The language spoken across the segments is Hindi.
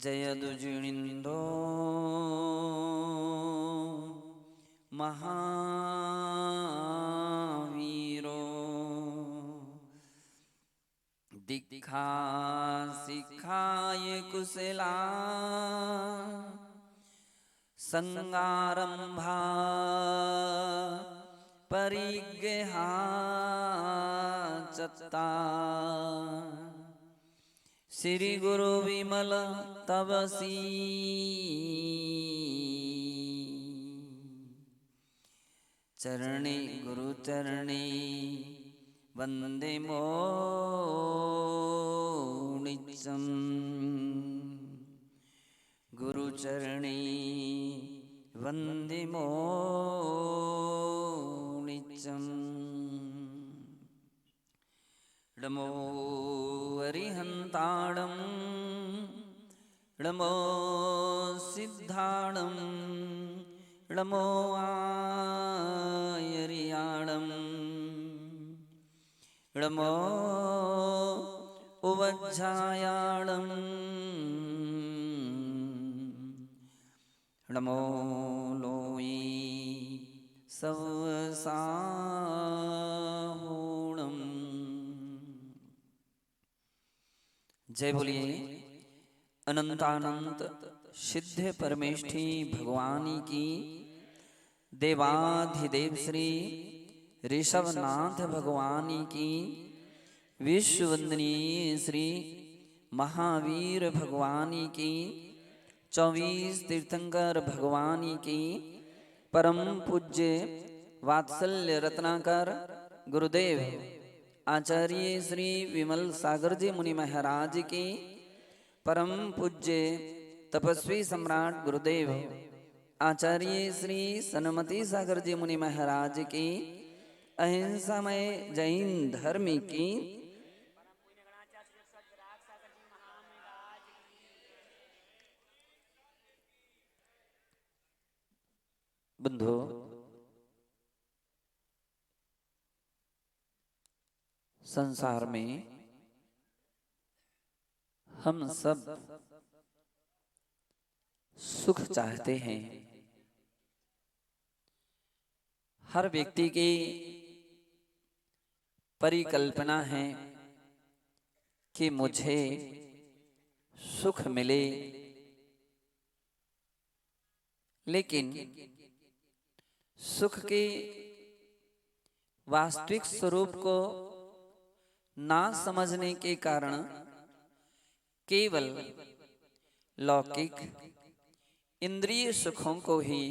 जयदुजिणिन्दो महावीरो दीक्षा सिखाय कुशला संगारंभा परिग्रहा चत्ता श्री गुरु विमल तपसी चरणे गुरु चरणे वंदे मोनिचम गुरु चरणे वंदे मोनिचम नमो अरिहंताणं नमो सिद्धाणं नमो आयरियाणं नमो उवज्झायाणं नमो लोई सवसाहूणं। जय बोलिए अनंतानंत सिद्ध परमेष्ठी भगवानी की। देवाधिदेव श्री ऋषभनाथ भगवानी की। विश्ववंदनीय श्री महावीर भगवानी की। 24 तीर्थंकर भगवानी की। परम पूज्य वात्सल्य रत्नाकर गुरुदेव आचार्य श्री विमल सागर जी मुनि महाराज की। परम पूज्य तपस्वी सम्राट गुरुदेव आचार्य श्री सन्मति सागर जी मुनि महाराज की। अहिंसामय जैन धर्म की। बंधु संसार में हम सब सुख चाहते हैं। हर व्यक्ति की परिकल्पना है कि मुझे सुख मिले, लेकिन सुख के वास्तविक स्वरूप को ना समझने के कारण केवल लौकिक इंद्रिय सुखों को ही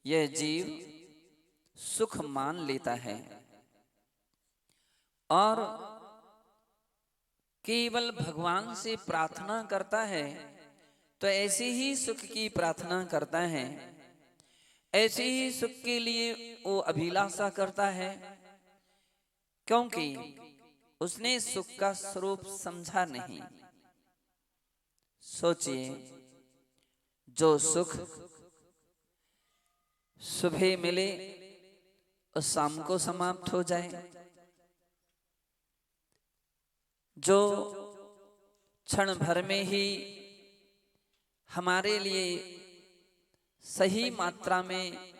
यह जीव सुख मान लेता है और केवल भगवान से प्रार्थना करता है तो ऐसे ही सुख की प्रार्थना करता है, ऐसे ही सुख के लिए वो अभिलाषा करता है, क्योंकि उसने सुख का स्वरूप समझा नहीं। सोचिए, जो सुख सुबह मिले और शाम को समाप्त हो जाए, जो क्षण भर में ही हमारे लिए सही मात्रा में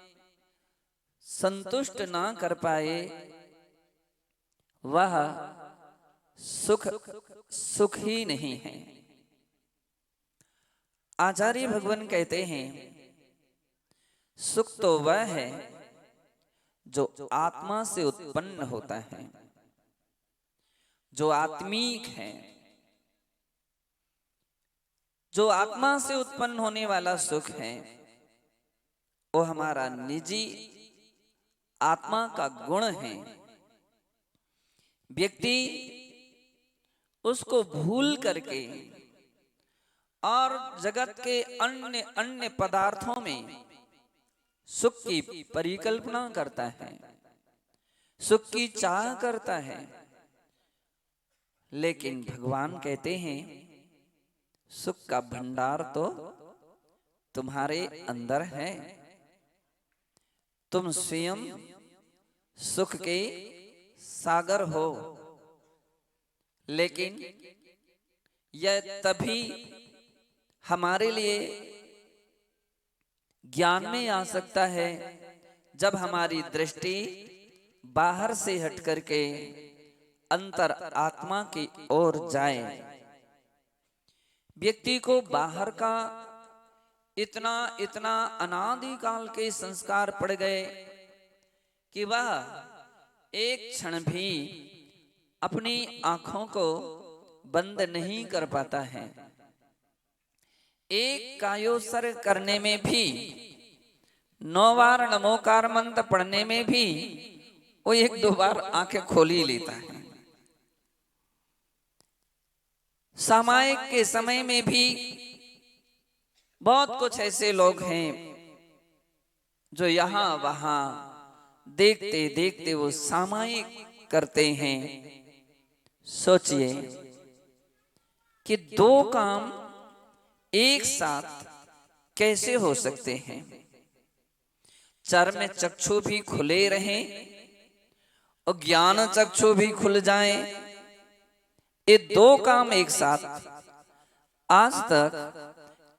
संतुष्ट ना कर पाए, वह सुख सुख ही नहीं है। आचार्य भगवान कहते हैं, सुख तो वह है जो आत्मा से उत्पन्न होता है, जो आत्मीक है। जो आत्मा से उत्पन्न होने वाला सुख है वो हमारा निजी आत्मा का गुण है। व्यक्ति उसको भूल करके और जगत के अन्य अन्य पदार्थों में सुख की परिकल्पना करता है, सुख की चाह करता है। लेकिन भगवान कहते हैं, सुख का भंडार तो तुम्हारे अंदर है। तुम स्वयं सुख के सागर हो, लेकिन यह तभी हमारे लिए ज्ञान में आ सकता है जब हमारी दृष्टि बाहर से हट करके अंतर आत्मा की ओर जाए। व्यक्ति को बाहर का इतना इतना अनादिकाल के संस्कार पड़ गए कि वह एक क्षण भी अपनी आंखों को बंद नहीं कर पाता है। एक कायोसर करने में भी, 9 बार नमोकार मंत्र पढ़ने में भी वो 1-2 बार आंखें खोल ही लेता है। सामायिक के समय में भी बहुत कुछ ऐसे लोग हैं जो यहां वहां देखते देखते वो सामायिक करते हैं। सोचिए कि 2 काम एक साथ कैसे हो सकते हैं। चर्म चक्षु भी खुले रहें और ज्ञान चक्षु भी खुल जाएं। ये 2 काम एक साथ आज तक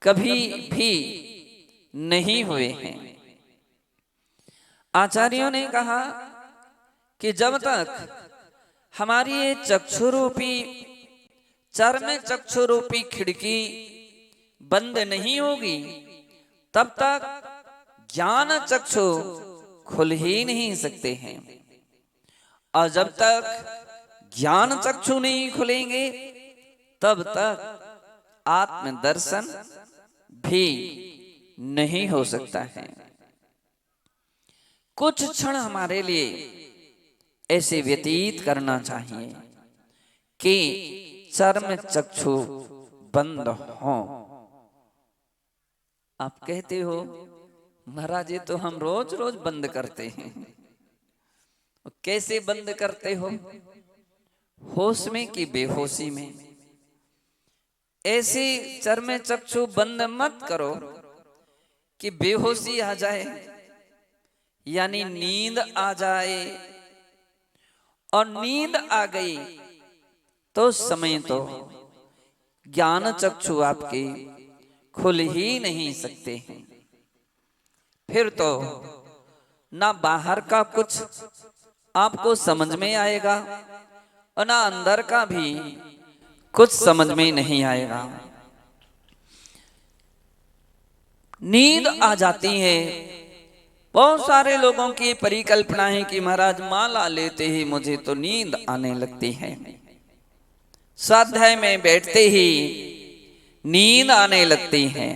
कभी भी नहीं हुए हैं। आचार्यों ने कहा कि जब तक हमारी ये चक्षु रूपी, चर्म चक्षु रूपी खिड़की बंद नहीं होगी, तब तक ज्ञान चक्षु खुल ही नहीं सकते हैं। और जब तक ज्ञान चक्षु नहीं खुलेंगे, तब तक आत्म दर्शन भी नहीं हो सकता है। कुछ क्षण हमारे लिए ऐसे व्यतीत करना चाहिए कि चर्म चक्षु बंद हो। आप कहते हो महाराज ये तो हम रोज रोज बंद करते हैं। कैसे बंद करते हो? होश में कि बेहोशी में? ऐसे चर्म चक्षु बंद मत करो कि बेहोशी आ जाए, यानी नींद आ जाए। और नींद आ गई तो समय तो ज्ञान चक्षु आपके खुल ही नहीं सकते हैं। फिर तो ना बाहर का कुछ आपको समझ में आएगा और ना अंदर का भी कुछ समझ में नहीं आएगा। नींद आ जाती है। बहुत सारे लोगों की परिकल्पना है कि महाराज माला लेते ही मुझे तो नींद आने लगती है, स्वाध्याय में बैठते ही नींद आने लगती है,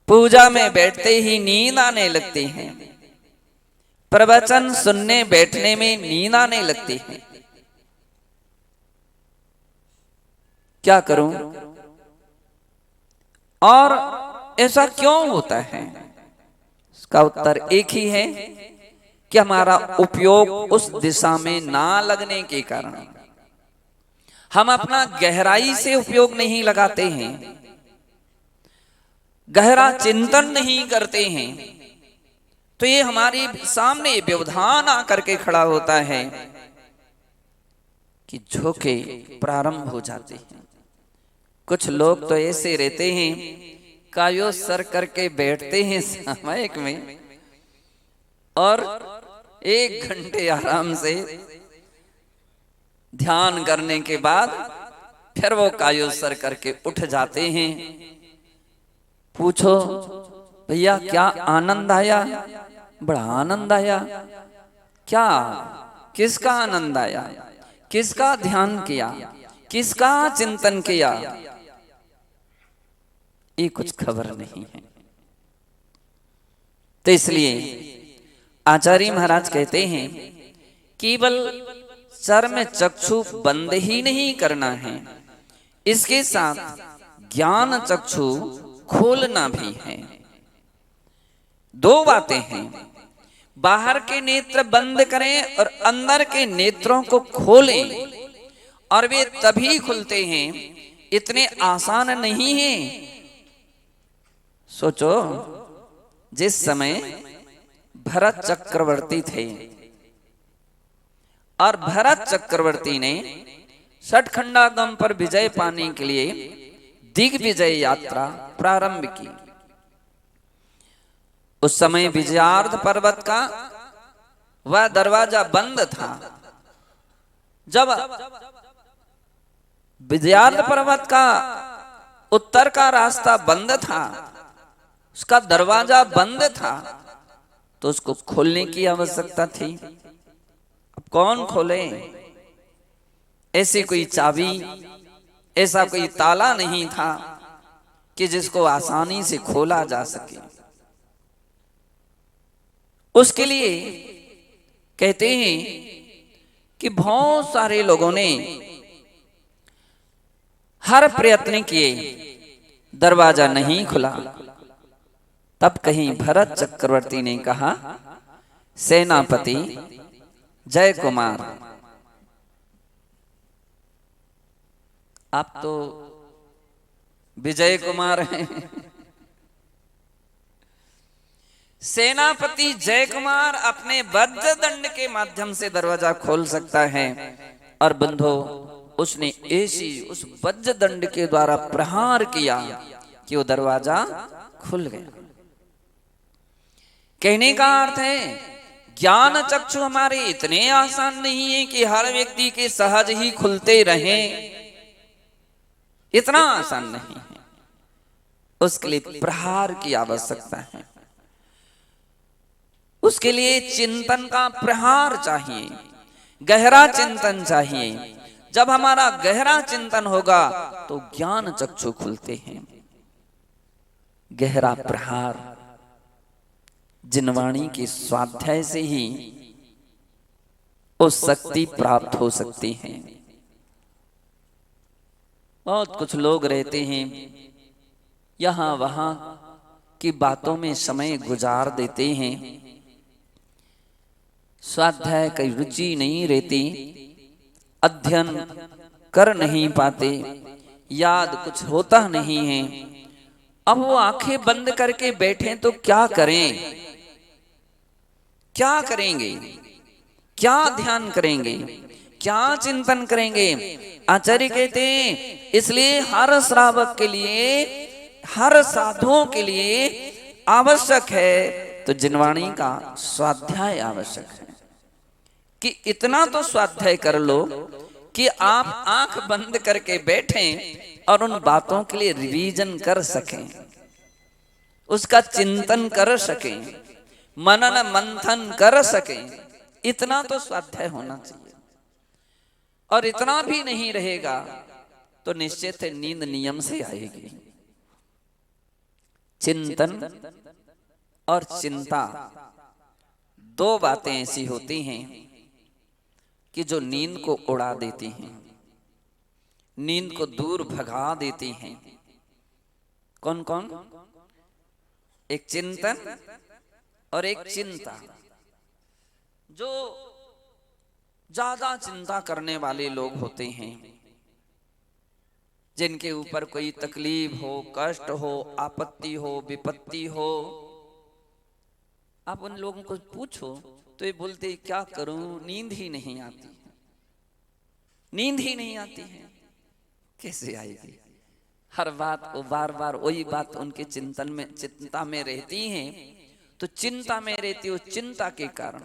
पूजा में बैठते ही नींद आने लगती है, प्रवचन सुनने बैठने में नींद आने लगती है। क्या करूं? और ऐसा क्यों होता है? इसका उत्तर एक ही है कि हमारा उपयोग उस दिशा में ना लगने के कारण हम अपना गहराई से उपयोग नहीं लगाते हैं, गहरा चिंतन नहीं करते हैं। तो ये हमारे सामने व्यवधान आकर के खड़ा होता है कि झोंके प्रारंभ हो जाते हैं। कुछ लोग तो ऐसे रहते हैं, कायो सर करके बैठते हैं सामायिक में और 1 घंटे आराम से ध्यान करने के बाद फिर वो कायो सर करके उठ जाते हैं। पूछो भैया क्या आनंद आया? बड़ा आनंद आया। क्या? किसका आनंद आया? किसका ध्यान किया? किसका चिंतन किया? ये कुछ खबर नहीं है। तो इसलिए आचार्य महाराज कहते हैं केवल चर्म चक्षु बंद ही नहीं करना है, इसके साथ ज्ञान चक्षु खोलना भी है। 2 बातें हैं, बाहर के नेत्र बंद करें और अंदर के नेत्रों को खोलें। और वे तभी खुलते हैं, इतने आसान नहीं है। सोचो, जिस समय भरत चक्रवर्ती थे और भरत चक्रवर्ती ने सठखंडागम पर विजय पाने के लिए दिग्विजय यात्रा प्रारंभ की। उस समय विजयार्थ पर्वत का वह दरवाजा बंद था। जब विजयार्थ पर्वत का उत्तर का रास्ता बंद था, उसका दरवाजा बंद था, तो उसको खोलने की आवश्यकता थी। अब कौन खोले? ऐसी कोई चाबी, ऐसा कोई ताला नहीं था कि जिसको आसानी से खोला जा सके। उसके लिए कहते हैं कि बहुत सारे लोगों ने हर प्रयत्न किए, दरवाजा नहीं खुला। तब कहीं भरत चक्रवर्ती ने कहा, सेनापति जय कुमार, आप तो विजय कुमार हैं। सेनापति जय कुमार अपने वज्र दंड के माध्यम से दरवाजा खोल सकता है। और बंधो, उसने ऐसी उस वज्र दंड के द्वारा प्रहार किया कि वो दरवाजा खुल गया। कहने का अर्थ है, ज्ञान चक्षु हमारे इतने आसान नहीं है कि हर व्यक्ति के सहज ही खुलते रहें। इतना आसान नहीं है, उसके लिए प्रहार की आवश्यकता है। उसके लिए चिंतन का प्रहार चाहिए, गहरा चिंतन चाहिए। जब हमारा गहरा चिंतन होगा तो ज्ञान चक्षु खुलते हैं। गहरा प्रहार जिनवाणी के स्वाध्याय से ही उस शक्ति प्राप्त हो सकती है। बहुत कुछ लोग रहते हैं, यहां वहां की बातों में समय गुजार देते हैं, स्वाध्याय की रुचि नहीं रहती, अध्ययन कर नहीं पाते, याद कुछ होता नहीं है। अब वो आंखें बंद करके बैठे तो क्या करें? क्या करेंगे? क्या ध्यान करेंगे? क्या चिंतन करेंगे? आचार्य कहते हैं, इसलिए हर श्रावक के लिए, हर साधुओं के लिए आवश्यक है तो जिनवाणी का स्वाध्याय आवश्यक है। कि इतना तो स्वाध्याय कर लो कि आप आंख बंद करके बैठें और उन बातों के लिए रिवीजन कर सकें, उसका चिंतन कर सकें, मनन मंथन कर सकें। इतना तो स्वाध्याय होना चाहिए। और इतना भी नहीं रहेगा तो निश्चित है नींद नियम से आएगी। चिंतन और चिंता दो बातें ऐसी होती हैं कि जो नींद को उड़ा देती हैं, नींद को दूर भगा देती हैं। कौन कौन? एक चिंतन और एक चिंता। जो ज्यादा चिंता करने वाले लोग होते हैं, जिनके ऊपर कोई तकलीफ हो, कष्ट हो, आपत्ति हो, विपत्ति हो, आप उन लोगों को पूछो तो ये बोलते क्या करूं, नींद ही नहीं आती है, नींद ही नहीं आती है। कैसे आएगी? हर बात वो बार बार वही बात उनके चिंतन में, चिंता में रहती हैं। तो चिंता में रहती हो, चिंता के कारण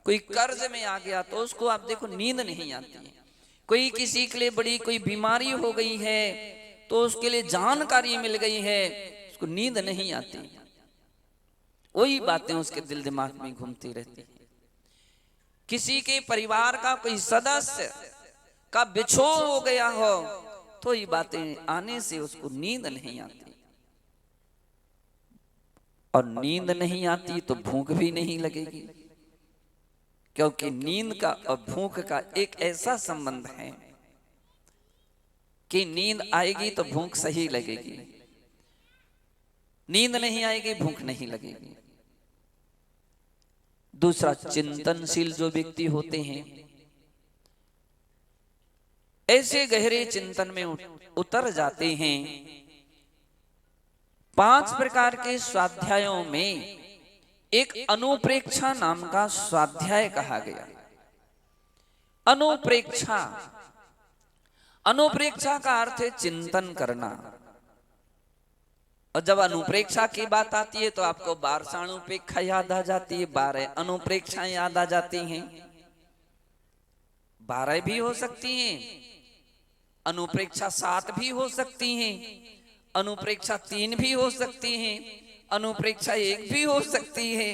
कोई कर्ज में आ गया तो उसको आप देखो नींद नहीं आती है। कोई किसी के लिए बड़ी कोई बीमारी हो गई है तो उसके लिए जानकारी मिल गई है, उसको नींद नहीं आती। वही बातें उसके दिल दिमाग में घूमती रहती है। किसी के परिवार का कोई सदस्य का बिछोह हो गया हो तो ये बातें आने से उसको नींद नहीं आती। और नींद नहीं आती तो भूख भी नहीं लगेगी, क्योंकि नींद का और भूख का एक ऐसा संबंध है कि नींद आएगी तो भूख सही लगेगी, नींद नहीं आएगी भूख नहीं लगेगी। दूसरा, चिंतनशील जो व्यक्ति होते हैं, ऐसे गहरे चिंतन में उतर जाते हैं। 5 प्रकार के स्वाध्यायों में एक अनुप्रेक्षा नाम का स्वाध्याय कहा गया। अनुप्रेक्षा, अनुप्रेक्षा का अर्थ है चिंतन करना। और जब अनुप्रेक्षा की बात आती है तो आपको 12 अनुपेक्षा याद आ जाती है, 12 अनुप्रेक्षा याद आ जाती हैं। 12 भी हो सकती हैं, अनुप्रेक्षा 7 भी हो सकती हैं, अनुप्रेक्षा 3 भी हो सकती हैं, अनुप्रेक्षा 1 भी हो सकती है।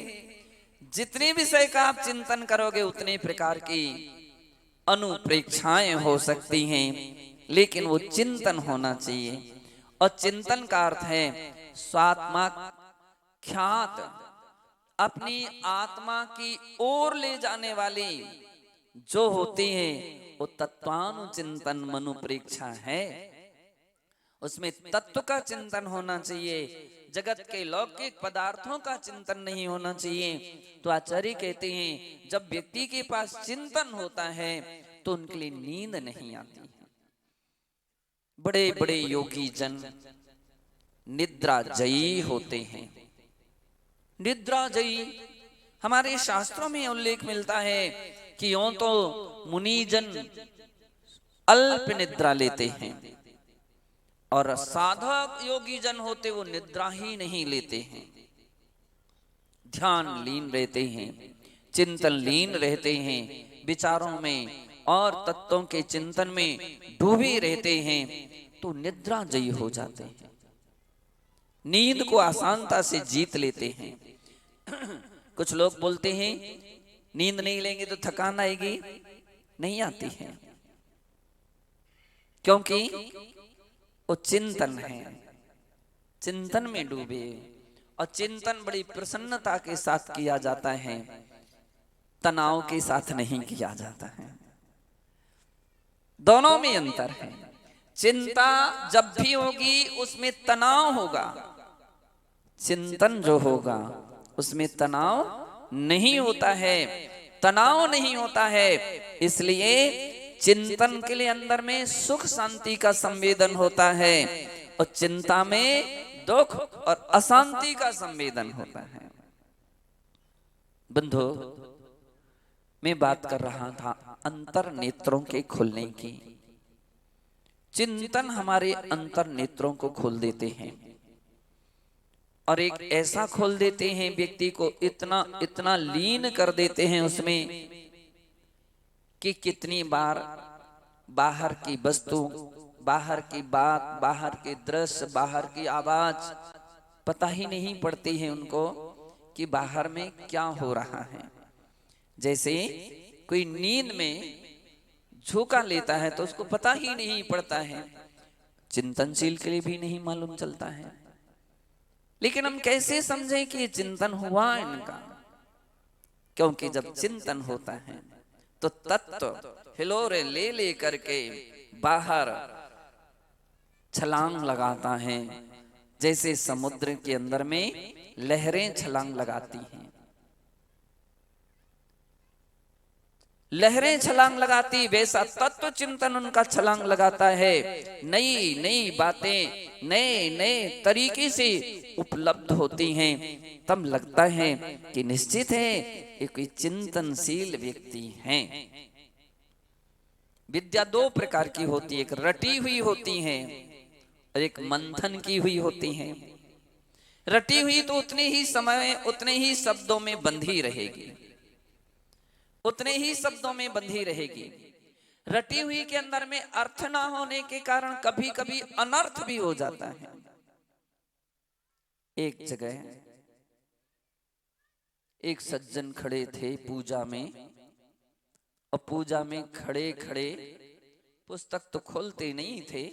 जितने विषय का आप चिंतन करोगे उतने प्रकार की अनुप्रेक्षाएं हो सकती हैं, लेकिन वो चिंतन होना चाहिए। और चिंतन का अर्थ है स्वात्माख्यात, अपनी आत्मा की ओर ले जाने वाली जो होती है वो तत्वानुचिंतन मनुप्रेक्षा है। उसमें तत्व का चिंतन होना चाहिए, जगत के लौकिक पदार्थों का चिंतन नहीं होना चाहिए। तो आचार्य कहते हैं जब व्यक्ति के पास चिंतन होता है तो उनके लिए नींद नहीं आती है। बड़े बड़े योगी जन निद्रा जयी होते हैं। निद्रा जयी हमारे शास्त्रों में उल्लेख मिलता है कि यूं तो मुनिजन अल्प निद्रा लेते हैं और साधक योगी जन होते वो निद्रा ही नहीं लेते हैं, ध्यान लीन रहते हैं, चिंतन लीन रहते हैं, विचारों में और तत्वों के चिंतन में डूबे रहते हैं, तो निद्रा जयी हो जाते हैं, नींद को आसानता से जीत लेते हैं। कुछ लोग बोलते हैं नींद नहीं लेंगे तो थकान आएगी, नहीं आती है, क्योंकि वो चिंतन है, चिंतन में डूबे। और चिंतन बड़ी प्रसन्नता के साथ किया जाता है, तनाव के साथ नहीं किया जाता है। दोनों में अंतर है। चिंता जब भी होगी उसमें तनाव होगा, चिंतन जो होगा उसमें तनाव नहीं होता है, तनाव नहीं होता है। इसलिए चिंतन के लिए अंदर में सुख शांति का संवेदन होता है और चिंता में दुख और अशांति का संवेदन होता है। बंधु, मैं बात कर रहा था अंतर नेत्रों के खुलने की। चिंतन हमारे अंतर नेत्रों को खोल देते हैं और एक ऐसा खोल देते हैं, व्यक्ति को इतना इतना लीन कर देते हैं उसमें कि कितनी बार बाहर की वस्तु, बाहर की बात, बाहर के दृश्य, बाहर की आवाज पता ही नहीं पड़ती है उनको कि बाहर में क्या हो रहा है। जैसे कोई नींद में झोंका लेता है तो उसको पता ही नहीं पड़ता है, चिंतनशील के लिए भी नहीं मालूम चलता है। लेकिन हम कैसे समझें कि चिंतन हुआ इनका? क्योंकि जब चिंतन होता है तो तत्व हिलोरे ले ले करके बाहर छलांग लगाता है, जैसे समुद्र के अंदर में लहरें छलांग लगाती हैं। लहरें छलांग लगाती, वैसा तत्व चिंतन उनका छलांग लगाता है। नई नई बातें नए नए तरीके से उपलब्ध होती हैं, तब लगता है कि निश्चित है ये कोई चिंतनशील व्यक्ति हैं। विद्या दो प्रकार की होती है, एक रटी हुई होती है और एक मंथन की हुई होती है। रटी हुई तो उतने ही समय उतने ही शब्दों में बंधी रहेगी, उतने ही शब्दों में बंधी रहेगी। रटी हुई के अंदर में अर्थ ना होने के कारण कभी कभी अनर्थ भी हो जाता है। एक जगह एक सज्जन खड़े थे पूजा में, और पूजा में खड़े खड़े पुस्तक तो खोलते नहीं थे,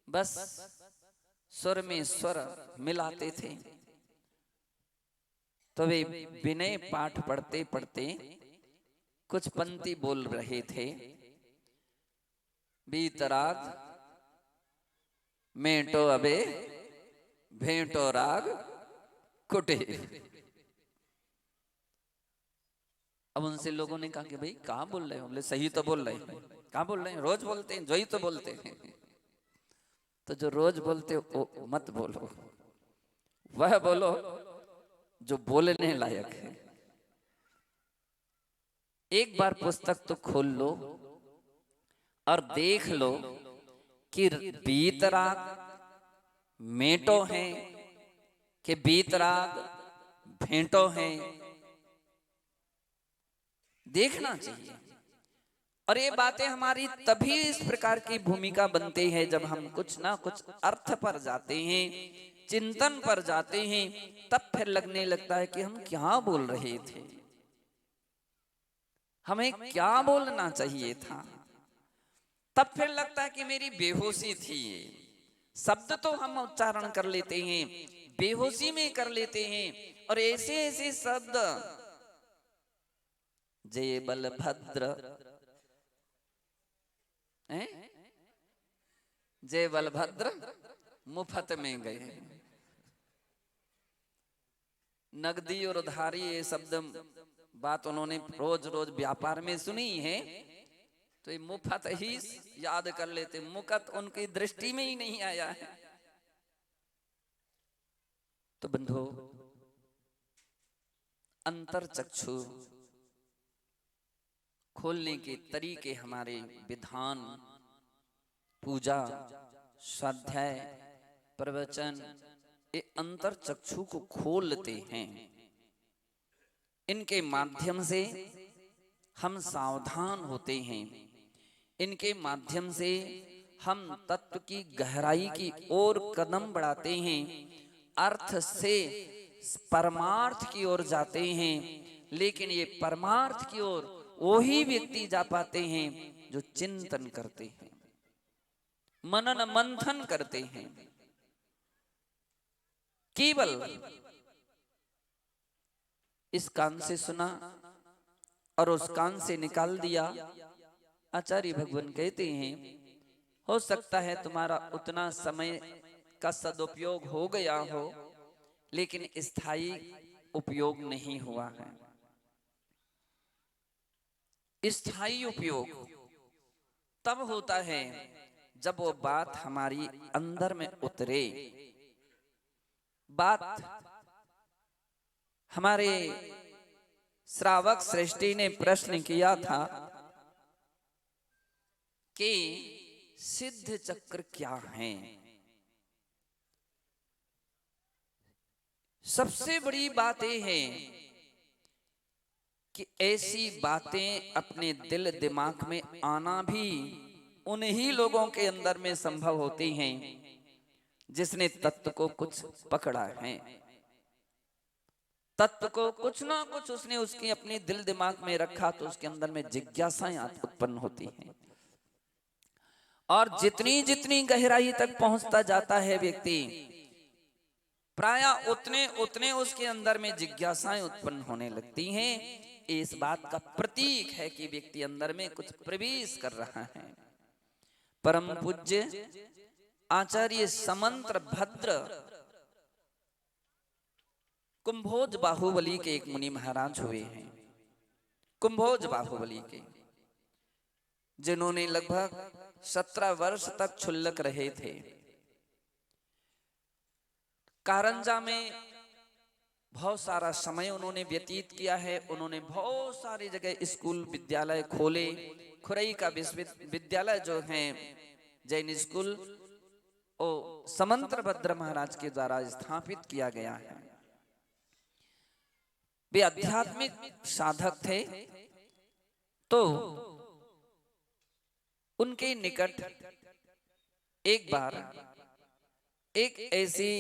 बस स्वर में स्वर मिलाते थे। तो वे विनय पाठ पढ़ते पढ़ते कुछ पंक्ति बोल रहे थे। बीतराग मेटो अबे भेंटो राग कुटे। अब उनसे लोगों ने कहा कि भाई कहाँ बोल रहे हो? बोले सही तो बोल रहे हैं। कहाँ बोल रहे हैं? रोज बोलते हैं, जो ही तो बोलते हैं। तो जो रोज बोलते हो मत बोलो, वह बोलो जो बोलने लायक है। एक बार पुस्तक तो खोल लो और देख लो कि बीतराग मेटो है कि बीतराग भेंटों हैं, देखना चाहिए। और ये बातें हमारी तभी इस प्रकार की भूमिका बनती है जब हम कुछ ना कुछ अर्थ पर जाते हैं, चिंतन पर जाते हैं, तब फिर लगने लगता है कि हम क्या बोल रहे थे, हमें क्या बोलना चाहिए था। तब फिर लगता है कि मेरी बेहोशी थी। शब्द तो हम उच्चारण कर लेते हैं, बेहोशी में कर लेते हैं, और ऐसे ऐसे शब्द, जय बलभद्र, जय बलभद्र मुफ्त में गए। नगदी और उधारी ये शब्द बात उन्होंने रोज रोज व्यापार में सुनी है, तो ये मुफ्त ही याद कर लेते, मुकत उनकी दृष्टि में ही नहीं आया है। तो बंधु, अंतर चक्षु खोलने के तरीके हमारे विधान, पूजा, स्वाध्याय, प्रवचन, ये अंतर चक्षु को खोलते हैं। इनके माध्यम से हम सावधान होते हैं, इनके माध्यम से हम तत्व की गहराई की ओर कदम बढ़ाते हैं, अर्थ से परमार्थ की ओर जाते हैं। लेकिन ये परमार्थ की ओर वही व्यक्ति जा पाते हैं जो चिंतन करते हैं, मनन मंथन करते हैं। केवल इस कान से सुना और उस कान से निकाल दिया। आचार्य भगवान कहते हैं, हो सकता है तुम्हारा उतना समय का सदुपयोग हो गया हो, लेकिन स्थायी उपयोग नहीं हुआ है। स्थायी उपयोग तब होता है जब वो बात हमारी अंदर में उतरे। बात हमारे श्रावक श्रेष्ठी ने प्रश्न किया था कि सिद्ध चक्र क्या है। सबसे बड़ी बात यह है कि ऐसी बातें अपने दिल दिमाग में आना भी उन्हीं लोगों के अंदर में संभव होती हैं जिसने तत्व को कुछ पकड़ा है, तत्व को कुछ ना कुछ उसने उसकी अपने दिल दिमाग में रखा, तो उसके अंदर में जिज्ञासाएं उत्पन्न होती हैं। और जितनी जितनी गहराई तक पहुंचता जाता है व्यक्ति, प्राय उतने उतने उसके अंदर में जिज्ञासाएं उत्पन्न होने लगती हैं। इस बात का प्रतीक है कि व्यक्ति अंदर में कुछ प्रवेश कर रहा है। परम पूज्य आचार्य समंत्र भद्र कुंभोज बाहुबली के एक मुनि महाराज हुए हैं। कुंभोज बाहुबली के, जिन्होंने लगभग 17 वर्ष तक क्षुल्लक रहे थे। कारंजा में बहुत सारा समय उन्होंने व्यतीत किया है। उन्होंने बहुत सारी जगह स्कूल विद्यालय खोले। खुरई का विश्वविद्यालय जो है जैन स्कूल, वो समंत्र भद्र महाराज के द्वारा स्थापित किया गया है। वे आध्यात्मिक साधक थे, तो उनके निकट एक बार एक ऐसी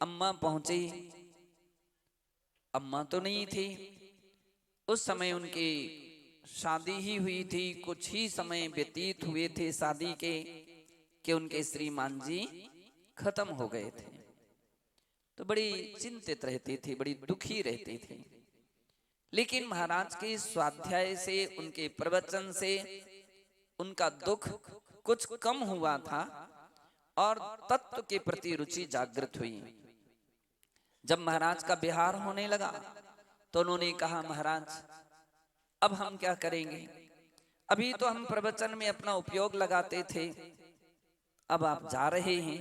अम्मा पहुंची। अम्मा तो नहीं थी उस समय, उनकी शादी ही हुई थी, कुछ ही समय व्यतीत हुए थे शादी के कि उनके श्रीमान जी खत्म हो गए थे। तो बड़ी चिंतित रहती थी, बड़ी दुखी रहती थी। लेकिन महाराज के स्वाध्याय से, उनके प्रवचन से उनका दुख कुछ कम हुआ था और तत्व के प्रति रुचि जागृत हुई। जब महाराज का विहार होने लगा तो उन्होंने कहा, महाराज अब हम क्या करेंगे, अभी तो हम प्रवचन में अपना उपयोग लगाते थे, अब आप जा रहे हैं।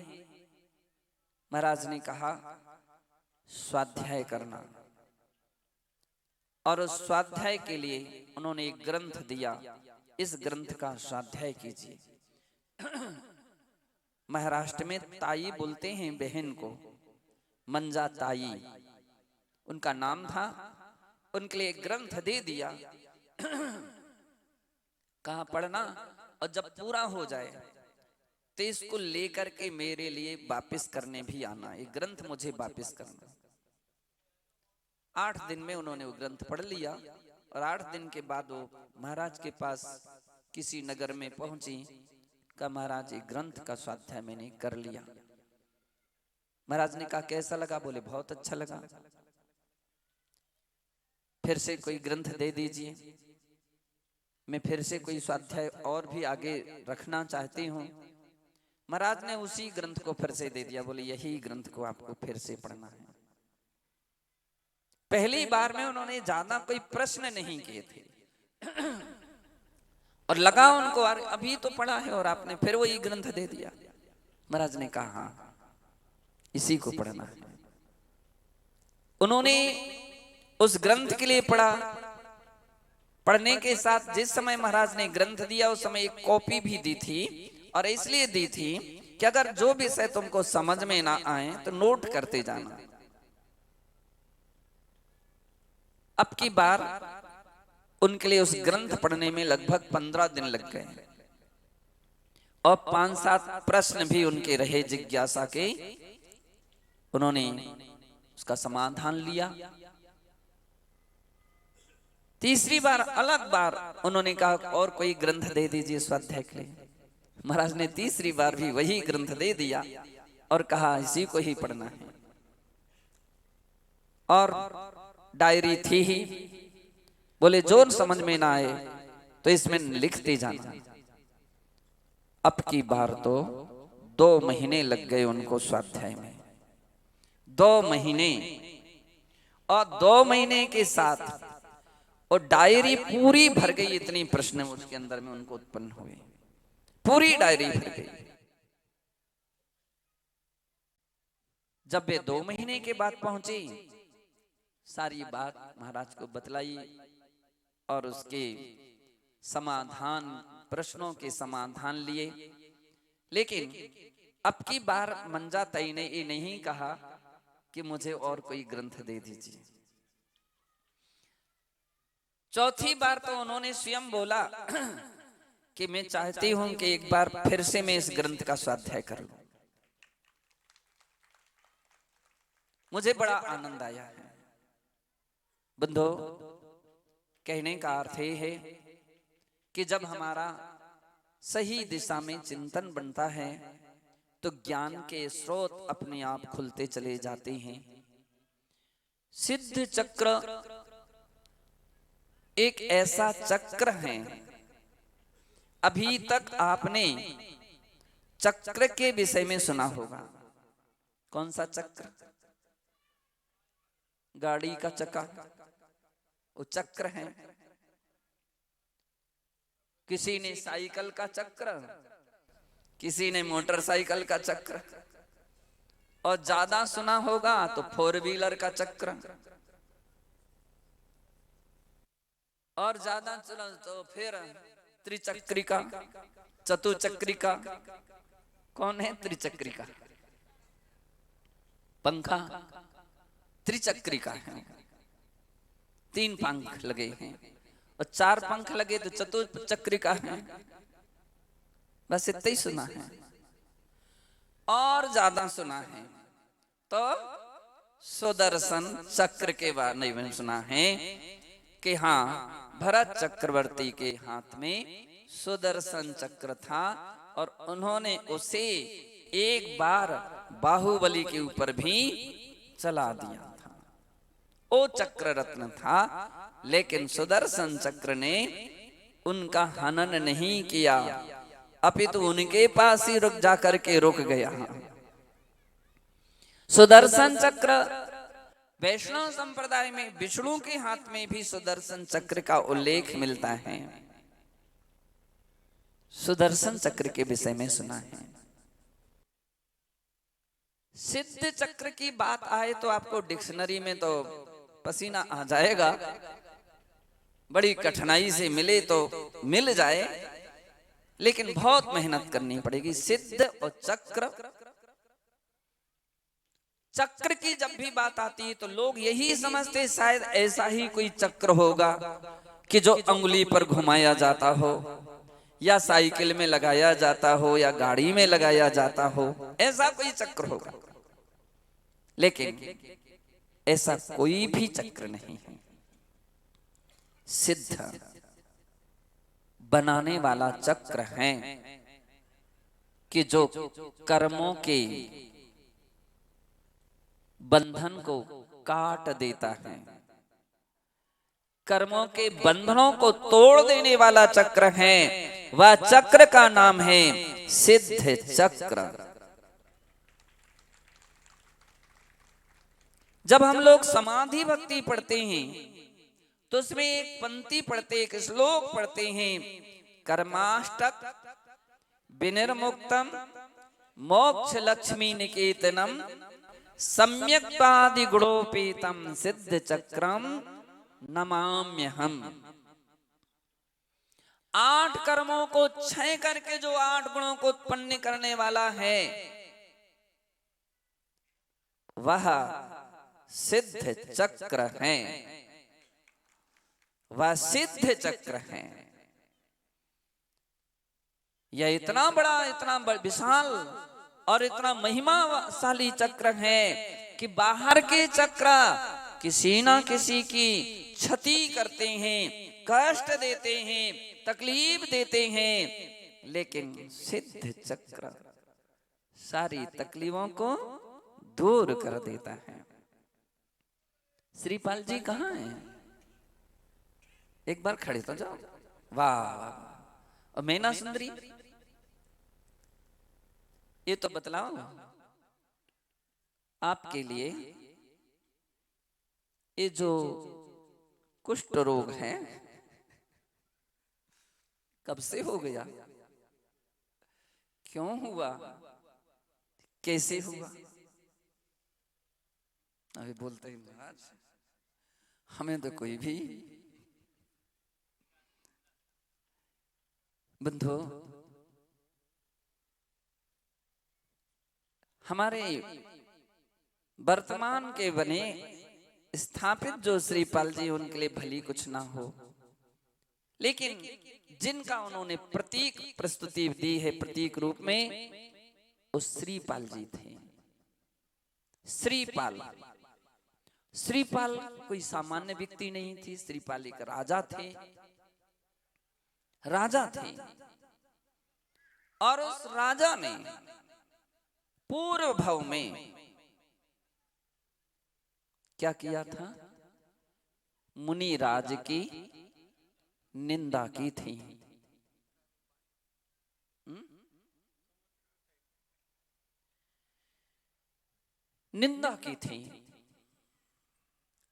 महाराज ने कहा, स्वाध्याय करना। और उस स्वाध्याय के लिए उन्होंने एक ग्रंथ दिया, इस ग्रंथ का स्वाध्याय कीजिए। महाराष्ट्र में ताई बोलते हैं बहन को, मंजा ताई उनका नाम था। उनके लिए एक ग्रंथ दे दिया, कहा पढ़ना, और जब पूरा हो जाए तो इसको लेकर के मेरे लिए वापस करने भी आना, ये ग्रंथ मुझे वापस करना। 8 दिन में उन्होंने वो ग्रंथ पढ़ लिया और 8 दिन के बाद वो महाराज के पास किसी नगर में पहुंची। कहा महाराज ये ग्रंथ का स्वाध्याय मैंने कर लिया। महाराज ने कहा कैसा लगा? बोले बहुत अच्छा लगा। फिर से कोई ग्रंथ दे दीजिए, मैं फिर से कोई स्वाध्याय और भी आगे रखना चाहती हूँ। महाराज ने उसी ग्रंथ को फिर से दे दिया, बोले यही ग्रंथ को आपको फिर से पढ़ना है। पहली बार में उन्होंने ज्यादा कोई प्रश्न नहीं किए थे और लगा उनको अभी तो पढ़ा है और आपने फिर वही ग्रंथ दे दिया। महाराज ने कहा हाँ इसी को पढ़ना है। उन्होंने उस ग्रंथ के लिए पढ़ा। पढ़ने के साथ जिस समय महाराज ने ग्रंथ दिया उस समय एक कॉपी भी दी थी, और इसलिए दी थी कि अगर जो विषय तुमको समझ में ना आए तो नोट करते जाना। अब की बार उनके लिए उस ग्रंथ पढ़ने में लगभग 15 दिन लग गए और 5-7 प्रश्न भी उनके रहे जिज्ञासा के। उन्होंने उसका समाधान लिया। तीसरी बार अलग बार उन्होंने कहा और कोई ग्रंथ दे दीजिए स्वाध्याय के लिए। महाराज ने तीसरी बार भी वही ग्रंथ दे दिया और कहा इसी को ही पढ़ना है। और डायरी थी ही, बोले जो समझ में ना आए तो इसमें लिखते जाना। अब की बार तो 2 महीने लग गए उनको स्वाध्याय में, 2 महीने। और 2 महीने के साथ और डायरी पूरी भर गई। इतनी प्रश्न उसके अंदर में उनको उत्पन्न हुए, पूरी डायरी भर गई। जब वे 2 महीने के बाद पहुंची, सारी बात महाराज को बतलाई और उसके समाधान, प्रश्नों के समाधान लिए। लेकिन अब की बार मंजा ताई ने ये नहीं कहा कि मुझे और कोई ग्रंथ दे दीजिए। चौथी बार तो उन्होंने स्वयं बोला कि मैं चाहती हूं कि एक बार फिर से मैं इस ग्रंथ का स्वाध्याय करूं। मुझे बड़ा आनंद आया है। बंधो, कहने का अर्थ ये है कि जब हमारा सही दिशा में चिंतन बनता है तो ज्ञान के स्रोत अपने आप खुलते चले जाते हैं। सिद्ध चक्र एक ऐसा चक्र है, अभी तक आपने चक्र के विषय में सुना होगा। कौन सा चक्र? गाड़ी का चक्का, वो चक्र है। किसी ने साइकिल का चक्र, किसी ने मोटरसाइकिल का चक्र, और ज्यादा सुना होगा तो 4 व्हीलर का चक्र, और ज्यादा चला तो फिर त्रिचक्रिका, चतुचक्रिका। कौन है त्रिचक्रिका? पंखा त्रिचक्रिका है, 3 पंख लगे हैं, और 4 पंख लगे तो चतुचक्रिका है। बस इतना ही सुना है, और ज्यादा सुना है तो सुदर्शन चक्र के बारे में नहीं सुना है कि हाँ भरत चक्रवर्ती के हाथ में सुदर्शन चक्र था और उन्होंने उसे एक बार बाहुबली के ऊपर भी चला दिया था। वो चक्र रत्न था, लेकिन सुदर्शन चक्र ने उनका हनन नहीं किया, अपितु उनके पास ही रुक जा करके रुक गया। सुदर्शन चक्र वैष्णव संप्रदाय में विष्णु के हाथ में भी सुदर्शन चक्र का उल्लेख मिलता है। सुदर्शन चक्र के विषय में सुना है। सिद्ध चक्र की बात आए तो आपको डिक्शनरी में तो पसीना आ जाएगा, बड़ी कठिनाई से मिले तो मिल जाए, लेकिन बहुत मेहनत करनी पड़ेगी। सिद्ध और चक्र, चक्र की जब भी बात आती है तो लोग यही समझते शायद ऐसा ही कोई चक्र होगा कि जो अंगुली पर घुमाया जाता हो, या साइकिल में लगाया जाता हो, या गाड़ी में लगाया जाता हो, ऐसा कोई चक्र होगा। लेकिन ऐसा कोई भी चक्र नहीं है। सिद्ध बनाने वाला चक्र है कि जो कर्मों के बंधन को काट देता है, कर्मों के बंधनों को तोड़ देने वाला चक्र है। वह चक्र का नाम है सिद्ध चक्र। जब हम लोग समाधि भक्ति पढ़ते हैं तो उसमें एक पंक्ति पढ़ते, एक श्लोक पढ़ते हैं, कर्माष्टक विनिर्मुक्तम मोक्ष लक्ष्मी निकेतनम सम्यक्तादि गुणोपेतम सिद्ध चक्रम नमाम्यहम। 8 कर्मों को क्षय करके जो 8 गुणों को उत्पन्न करने वाला है वह सिद्ध चक्र है, वह सिद्ध चक्र है। यह इतना बड़ा विशाल और इतना महिमाशाली चक्र है कि बाहर के चक्र किसी ना किसी की क्षति करते हैं, कष्ट देते हैं, तकलीफ देते हैं, लेकिन सिद्ध चक्र सारी तकलीफों को दूर कर देता है। श्रीपाल जी कहाँ हैं? एक बार खड़े तो जाओ। वाह वाह। और मैना सुंदरी, ये तो बतलाओ आपके लिए ये जो कुष्ठ रोग है कब से हो गया, क्यों हुआ, कैसे हुआ? अभी बोलते ही महाराज हमें तो कोई भी बंधु, हमारे वर्तमान के बने स्थापित जो श्रीपाल जी, उनके लिए भली कुछ ना हो, लेकिन जिनका उन्होंने प्रतीक प्रस्तुति दी है प्रतीक रूप में, उस श्रीपाल जी थे। श्रीपाल, श्रीपाल कोई सामान्य व्यक्ति नहीं थी। श्रीपाल एक राजा थे, राजा थे। और उस राजा ने पूर्व भाव में क्या किया था? मुनि राज की निंदा की थी। निंदा की थी,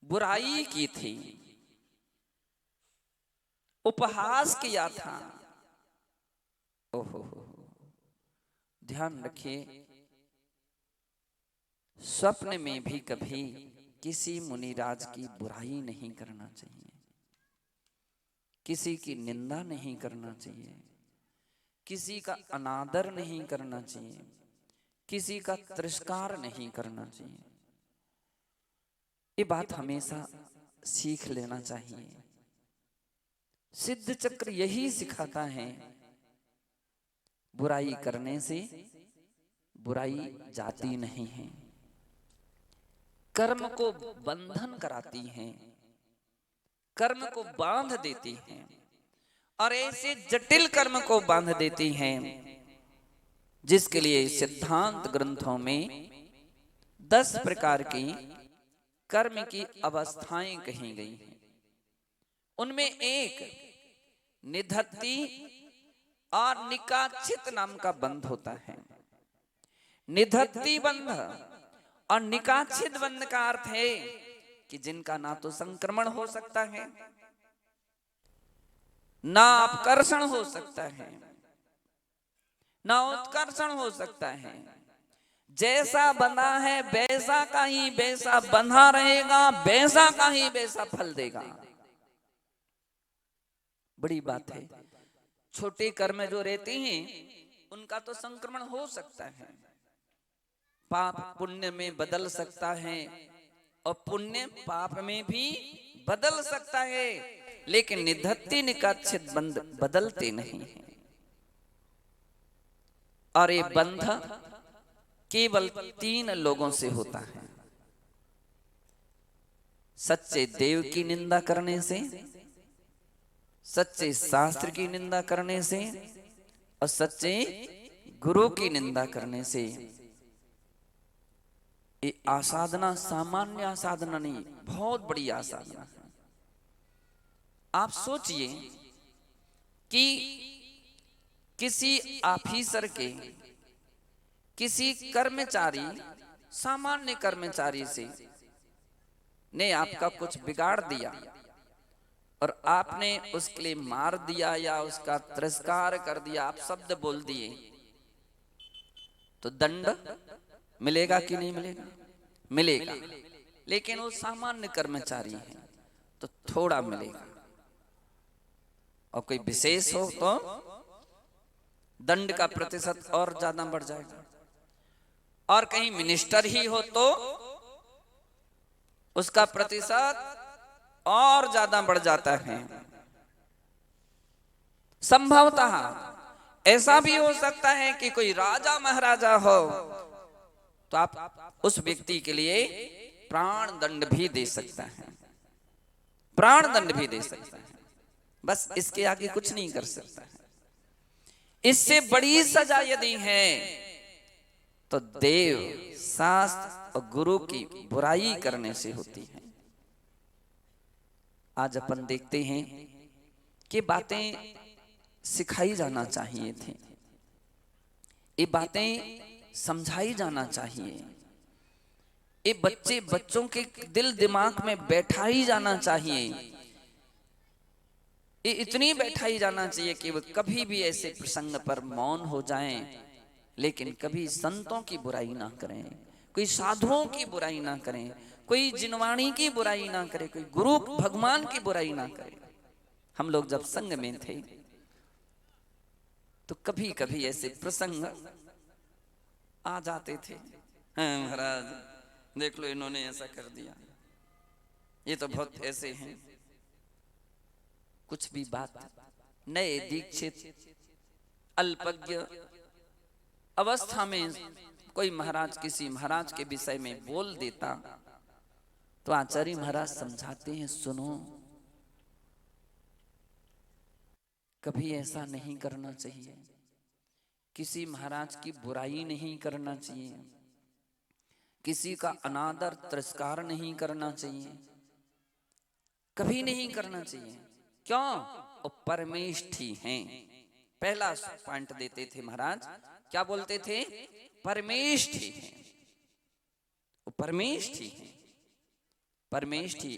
बुराई की थी, उपहास किया था। ओहो, ध्यान रखिए, स्वप्न में भी कभी किसी मुनिराज की बुराई नहीं करना चाहिए, किसी की निंदा नहीं करना चाहिए, किसी का अनादर नहीं करना चाहिए, किसी का तिरस्कार नहीं करना चाहिए। ये बात हमेशा सीख लेना चाहिए। सिद्ध चक्र यही सिखाता है, बुराई करने से बुराई जाती नहीं है, कर्म को बंधन कराती हैं, कर्म को बांध देती हैं, और ऐसे जटिल कर्म को बांध देती हैं जिसके लिए सिद्धांत ग्रंथों में 10 प्रकार की कर्म की अवस्थाएं कही गई हैं। उनमें एक निधत्ति और निकाचित नाम का बंध होता है। निधत्ति बंध और निकाचित बंध का अर्थ है कि जिनका ना तो संक्रमण हो सकता है, ना अपकर्षण हो सकता है, ना उत्कर्षण हो सकता है। जैसा बंधा है वैसा का ही वैसा बंधा रहेगा, वैसा का ही वैसा फल देगा। बड़ी बात है। छोटे कर्म जो रहते हैं उनका तो संक्रमण हो सकता है, पाप पुण्य में बदल सकता है और पुण्य पाप में भी बदल सकता है, लेकिन निधत्ति निकाच्छित बंध बदलते नहीं हैं। और ये बंध केवल 3 लोगों से होता है, सच्चे देव की निंदा करने से, सच्चे शास्त्र की निंदा करने से और सच्चे गुरु की निंदा करने से। ये आसाधना सामान्य आसाधना नहीं, बहुत बड़ी आसाधना है। आप सोचिए कि किसी ऑफिसर के, किसी कर्मचारी, सामान्य कर्मचारी से ने आपका कुछ बिगाड़ दिया और आपने उसके लिए मार दिया या उसका तिरस्कार कर दिया, आप शब्द बोल दिए, तो दंड मिलेगा कि नहीं मिलेगा? मिलेगा। लेकिन वो सामान्य कर्मचारी है तो थोड़ा मिलेगा, और कोई विशेष हो तो दंड का प्रतिशत और ज्यादा बढ़ जाएगा। और कहीं मिनिस्टर ही हो तो उसका प्रतिशत और ज्यादा बढ़ जाता है। संभवतः ऐसा भी हो सकता है कि कोई राजा महाराजा हो तो आप उस व्यक्ति के लिए प्राण दंड भी दे सकता है, प्राण दंड भी दे सकता है। बस इसके आगे कुछ नहीं कर सकता है। इससे बड़ी सजा यदि है तो देव, शास्त्र और गुरु की बुराई करने से होती है। आज अपन देखते हैं कि बातें सिखाई जाना चाहिए थी, ये बातें समझाई जाना चाहिए, ये बच्चों के दिल दिमाग में बैठाई जाना चाहिए, ये इतनी बैठाई जाना चाहिए कि वो कभी भी ऐसे प्रसंग पर मौन हो जाएं, लेकिन कभी संतों की बुराई ना करें, कोई साधुओं की बुराई ना करें, कोई जिनवाणी की बुराई ना करे, कोई गुरु भगवान की बुराई ना करे। हम लोग जब संग में थे तो कभी कभी ऐसे प्रसंग आ जाते थे, महाराज देख लो इन्होंने ऐसा कर दिया, ये तो बहुत ऐसे हैं। कुछ भी बात नए दीक्षित अल्पज्ञ अवस्था में कोई महाराज किसी महाराज के विषय में बोल देता तो आचार्य महाराज समझाते हैं, सुनो, कभी ऐसा नहीं करना चाहिए, किसी महाराज की बुराई नहीं करना चाहिए, किसी का अनादर तिरस्कार नहीं करना चाहिए, कभी नहीं करना चाहिए। क्यों? वो परमेष्ठी हैं। पहला पॉइंट देते थे महाराज, क्या बोलते थे? परमेष्ठी हैं, वो परमेष्ठी हैं। परमेष्ठी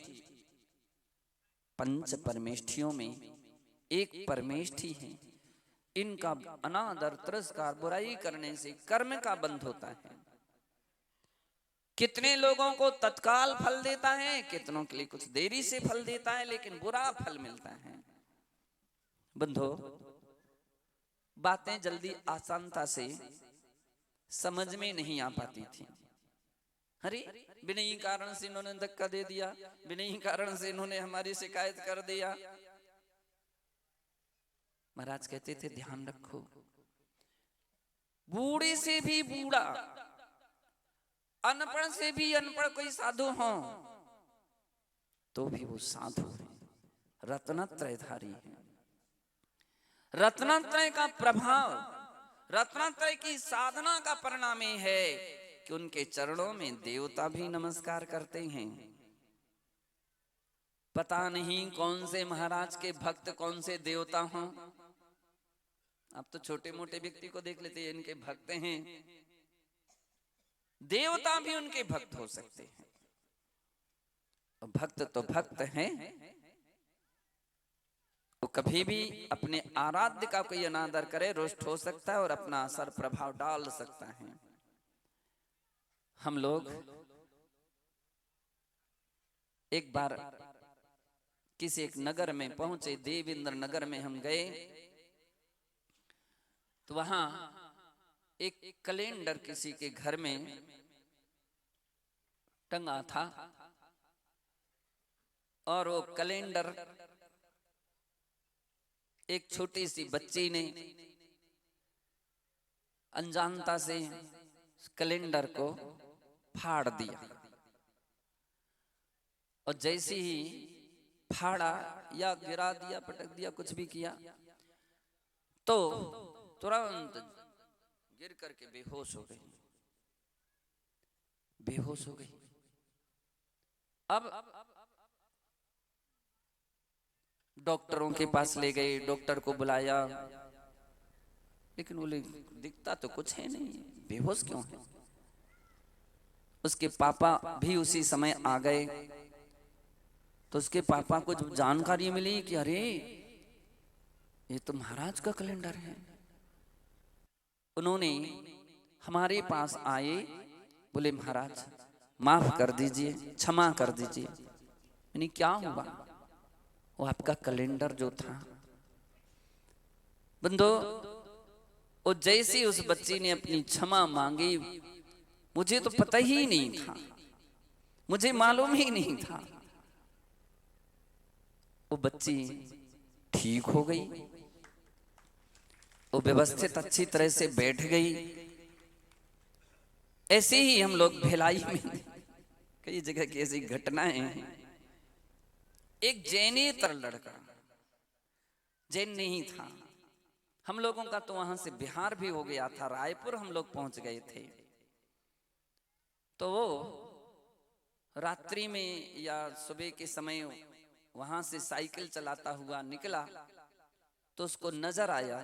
पंच परमेष्ठियों में एक परमेष्ठी है। इनका अनादर तिरस्कार बुराई करने से कर्म का बंध होता है। कितने लोगों को तत्काल फल देता है, कितनों के लिए कुछ देरी से फल देता है, लेकिन बुरा फल मिलता है। बंधो, बातें जल्दी आसानता से समझ में नहीं आ पाती थी। अरे बिना ही कारण से इन्होंने धक्का दे दिया, बिना ही कारण से इन्होंने हमारी शिकायत कर दिया। महाराज कहते थे ध्यान रखो, बूढ़े से भी बूढ़ा, अनपढ़ से भी अनपढ़ कोई साधु हो तो भी वो साधु है, रत्नत्रयधारी है। रत्नत्रय का प्रभाव, रत्नत्रय की साधना का परिणाम है कि उनके चरणों में देवता भी नमस्कार करते हैं। पता नहीं कौन से महाराज के भक्त कौन से देवता हों। आप तो छोटे मोटे व्यक्ति को देख लेते हैं, इनके भक्त हैं, देवता भी उनके भक्त हो सकते हैं। और भक्त तो भक्त हैं, वो कभी भी अपने आराध्य का कोई अनादर करे, रुष्ट हो सकता है और अपना असर प्रभाव डाल सकता है। हम लोग एक बार किसी एक नगर में पहुंचे, देवेंद्र नगर में हम गए, तो वहां एक कैलेंडर किसी के घर में टंगा था और वो कैलेंडर एक छोटी सी बच्ची ने अनजानता से कैलेंडर को फाड़ दिया, और जैसे ही फाड़ा या गिरा दिया, पटक दिया, कुछ भी किया, तो तुरंत गिर करके बेहोश हो गई, बेहोश हो गई। अब डॉक्टरों के पास ले गए, डॉक्टर को बुलाया, लेकिन बोले दिखता तो कुछ है नहीं, बेहोश क्यों है। उसके पापा भी उसी समय आ गए, तो उसके पापा को जब जानकारी मिली कि अरे ये तो महाराज का कैलेंडर है, उन्होंने हमारे पास आए, बोले महाराज माफ कर दीजिए, क्षमा कर दीजिए। यानी क्या हुआ, वो आपका कैलेंडर जो था बंदो, वो जैसे उस बच्ची ने अपनी क्षमा मांगी, मुझे तो पता ही नहीं था, मुझे मालूम ही नहीं था, वो बच्ची ठीक हो गई, वो व्यवस्थित अच्छी तरह से बैठ गई। ऐसे ही हम लोग भिलाई में कई जगह की ऐसी घटनाएं हैं। एक जैनेतर लड़का, जैन नहीं था, हम लोगों का तो वहां से बिहार भी हो गया था, रायपुर हम लोग पहुंच गए थे, तो वो रात्रि में या सुबह के समय वहां से साइकिल चलाता हुआ निकला, तो उसको नजर आया,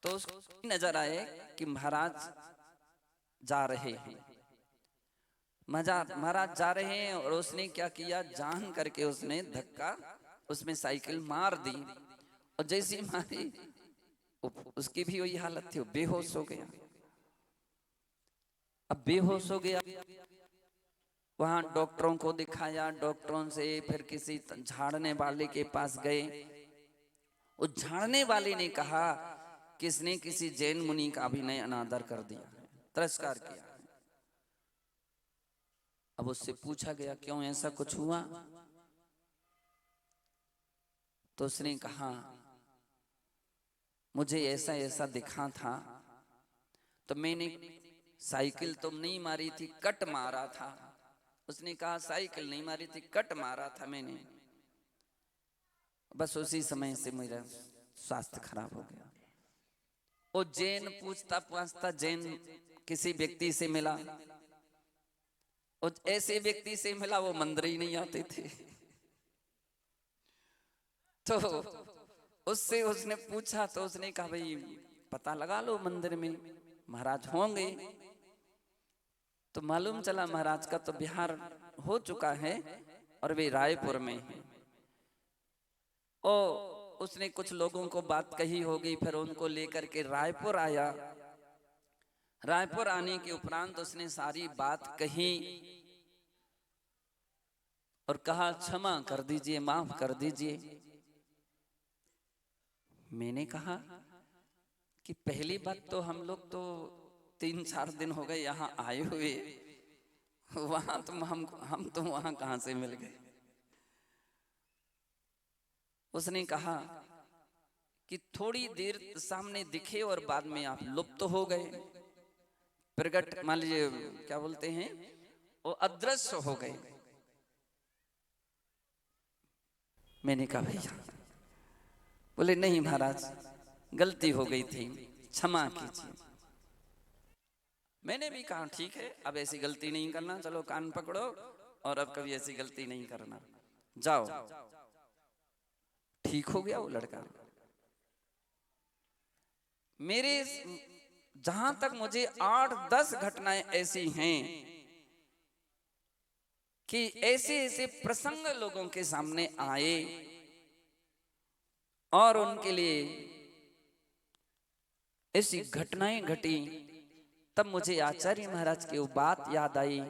तो उसको नजर आए कि महाराज जा रहे हैं, महाराज जा रहे हैं, और उसने क्या किया, जान करके उसने धक्का उसमें साइकिल मार दी, और जैसी मारी उसकी भी वही हालत थी, बेहोश हो गया। अब बेहोश हो गया, वहां डॉक्टरों को दिखाया, डॉक्टरों से फिर किसी झाड़ने वाले के पास गए, उस झाड़ने वाले ने कहा कि इसने किसी जैन मुनि का अभिनय अनादर कर दिया, तिरस्कार किया। अब उससे पूछा गया क्यों ऐसा कुछ हुआ, तो उसने कहा मुझे ऐसा ऐसा दिखा था, तो मैंने साइकिल तो नहीं मारी थी, कट मारा था। उसने कहा साइकिल नहीं मारी थी, कट मारा था मैंने, बस उसी समय से मेरा स्वास्थ्य खराब हो गया। वो जैन पूछता पूछता जैन किसी व्यक्ति से मिला, और ऐसे व्यक्ति से मिला वो मंदिर ही नहीं आते थे, तो उससे उसने पूछा, तो उसने कहा भाई पता लगा लो मंदिर में महाराज होंगे, तो मालूम चला महाराज का तो बिहार हो चुका है और वे रायपुर में है। और उसने कुछ लोगों को बात कही होगी, फिर उनको लेकर के रायपुर आया। रायपुर आने के उपरांत उसने सारी बात कही और कहा क्षमा कर दीजिए, माफ कर दीजिए। मैंने कहा कि पहली बात तो हम लोग तो 3-4 दिन हो गए यहाँ आए हुए, वहां तुम हम तुम वहां कहां से मिल गए। उसने कहा कि थोड़ी देर सामने दिखे और बाद में आप लुप्त हो गए, प्रगट मान लीजिए क्या बोलते हैं, वो अदृश्य हो गए। मैंने कहा भैया, बोले नहीं महाराज गलती हो गई थी, क्षमा कीजिए। मैंने भी कहा ठीक है, अब ऐसी गलती नहीं करना, चलो कान पकड़ो और अब कभी ऐसी गलती नहीं करना, जाओ। ठीक हो गया वो लड़का। मेरे जहां तक मुझे 8-10 घटनाएं ऐसी हैं कि ऐसे ऐसे प्रसंग लोगों के सामने आए और उनके लिए ऐसी घटनाएं घटी, तब मुझे आचार्य महाराज की वो बात याद आई,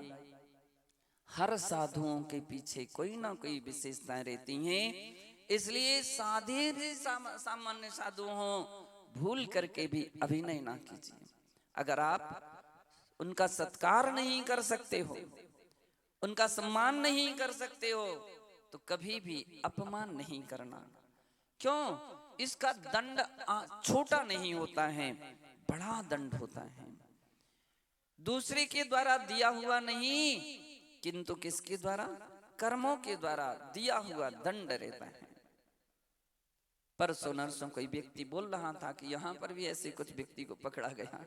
हर साधुओं के पीछे कोई ना कोई विशेषताएं रहती हैं, इसलिए साधे सामान्य साधु हो भूल करके भी अभिनय ना कीजिए। अगर आप उनका सत्कार नहीं कर सकते हो, उनका सम्मान नहीं कर सकते हो तो कभी भी अपमान नहीं करना। क्यों? इसका दंड छोटा नहीं होता है, बड़ा दंड होता है। दूसरे के द्वारा दिया हुआ नहीं, किंतु किसके द्वारा? कर्मों के द्वारा दिया हुआ दंड रहता है। परसों नरसों कोई व्यक्ति बोल रहा था कि यहां पर भी ऐसे कुछ व्यक्ति को पकड़ा गया,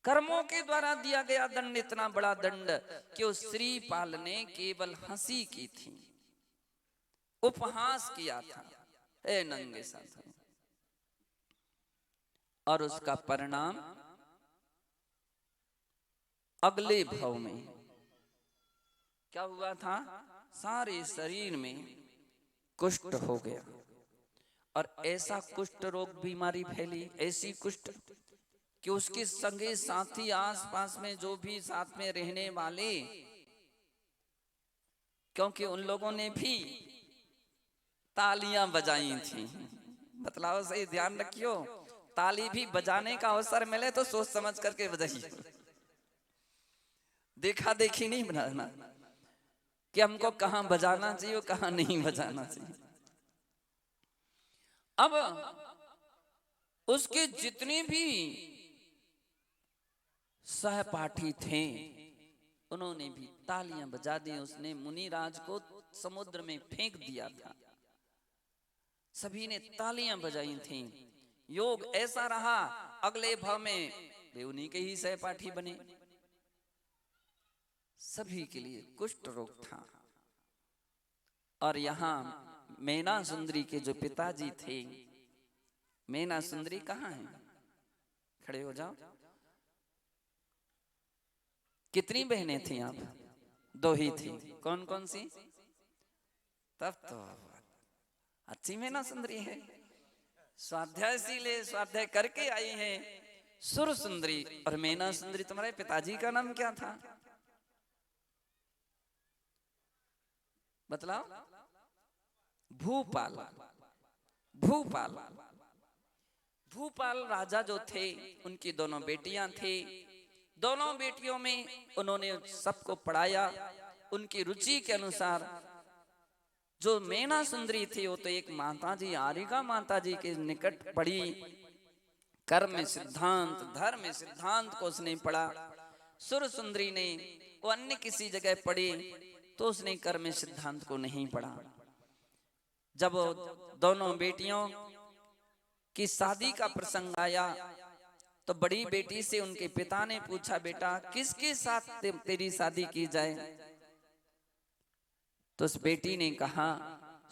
कर्मों के द्वारा दिया गया दंड इतना बड़ा दंड कि उस श्रीपाल ने केवल हंसी की थी, उपहास किया था, ए नंगे साधु। और उसका परिणाम अगले भव में क्या हुआ था? सारे शरीर में कुष्ठ हो गया। और ऐसा कुष्ठ रोग बीमारी फैली, ऐसी कुष्ठ कि उसके संगे साथी आसपास में जो भी साथ में रहने वाले, क्योंकि उन लोगों ने भी तालियां बजाई थी। बतलाओ सही, ध्यान रखियो, ताली भी बजाने का अवसर मिले तो सोच समझ करके बजाइए, देखा देखी नहीं बनाना कि हमको कहां बजाना चाहिए कहां नहीं बजाना चाहिए। अब उसके जितने भी सहपाठी थे उन्होंने भी तालियां बजा दी। उसने मुनिराज को समुद्र में फेंक दिया था, सभी ने तालियां बजाई थी। योग ऐसा रहा, अगले भाव में वे उन्हीं के ही सहपाठी बने। सभी के लिए कुष्ठ रोग था। और यहां मैना सुंदरी के जो पिताजी थे, मैना सुंदरी कहाँ है? खड़े हो जाओ। कितनी बहनें थी आप? 2 ही थी। कौन कौन सी? तब तो अच्छी मैना सुंदरी है, स्वाध्याय ले स्वाध्याय करके आई है। सुर सुंदरी और मैना सुंदरी। तुम्हारे पिताजी का नाम क्या था? बतलाओ। भूपाल। भूपाल। भूपाल राजा जो थे, उनकी दोनों बेटियां थी। दोनों बेटियों में उन्होंने सबको पढ़ाया उनकी रुचि के अनुसार। जो मैना सुंदरी थी वो तो एक माताजी, आरिका माताजी के निकट पढ़ी। कर्म सिद्धांत, धर्म सिद्धांत को उसने पढ़ा। सुर सुंदरी ने वो अन्य किसी जगह पढ़ी तो उसने कर्म सिद्धांत को नहीं पढ़ा। जब दोनों बेटियों की शादी का प्रसंग आया तो बड़ी बेटी से उनके पिता ने पूछा, बेटा किसके साथ तेरी शादी की जाए? तो उस बेटी ने कहा,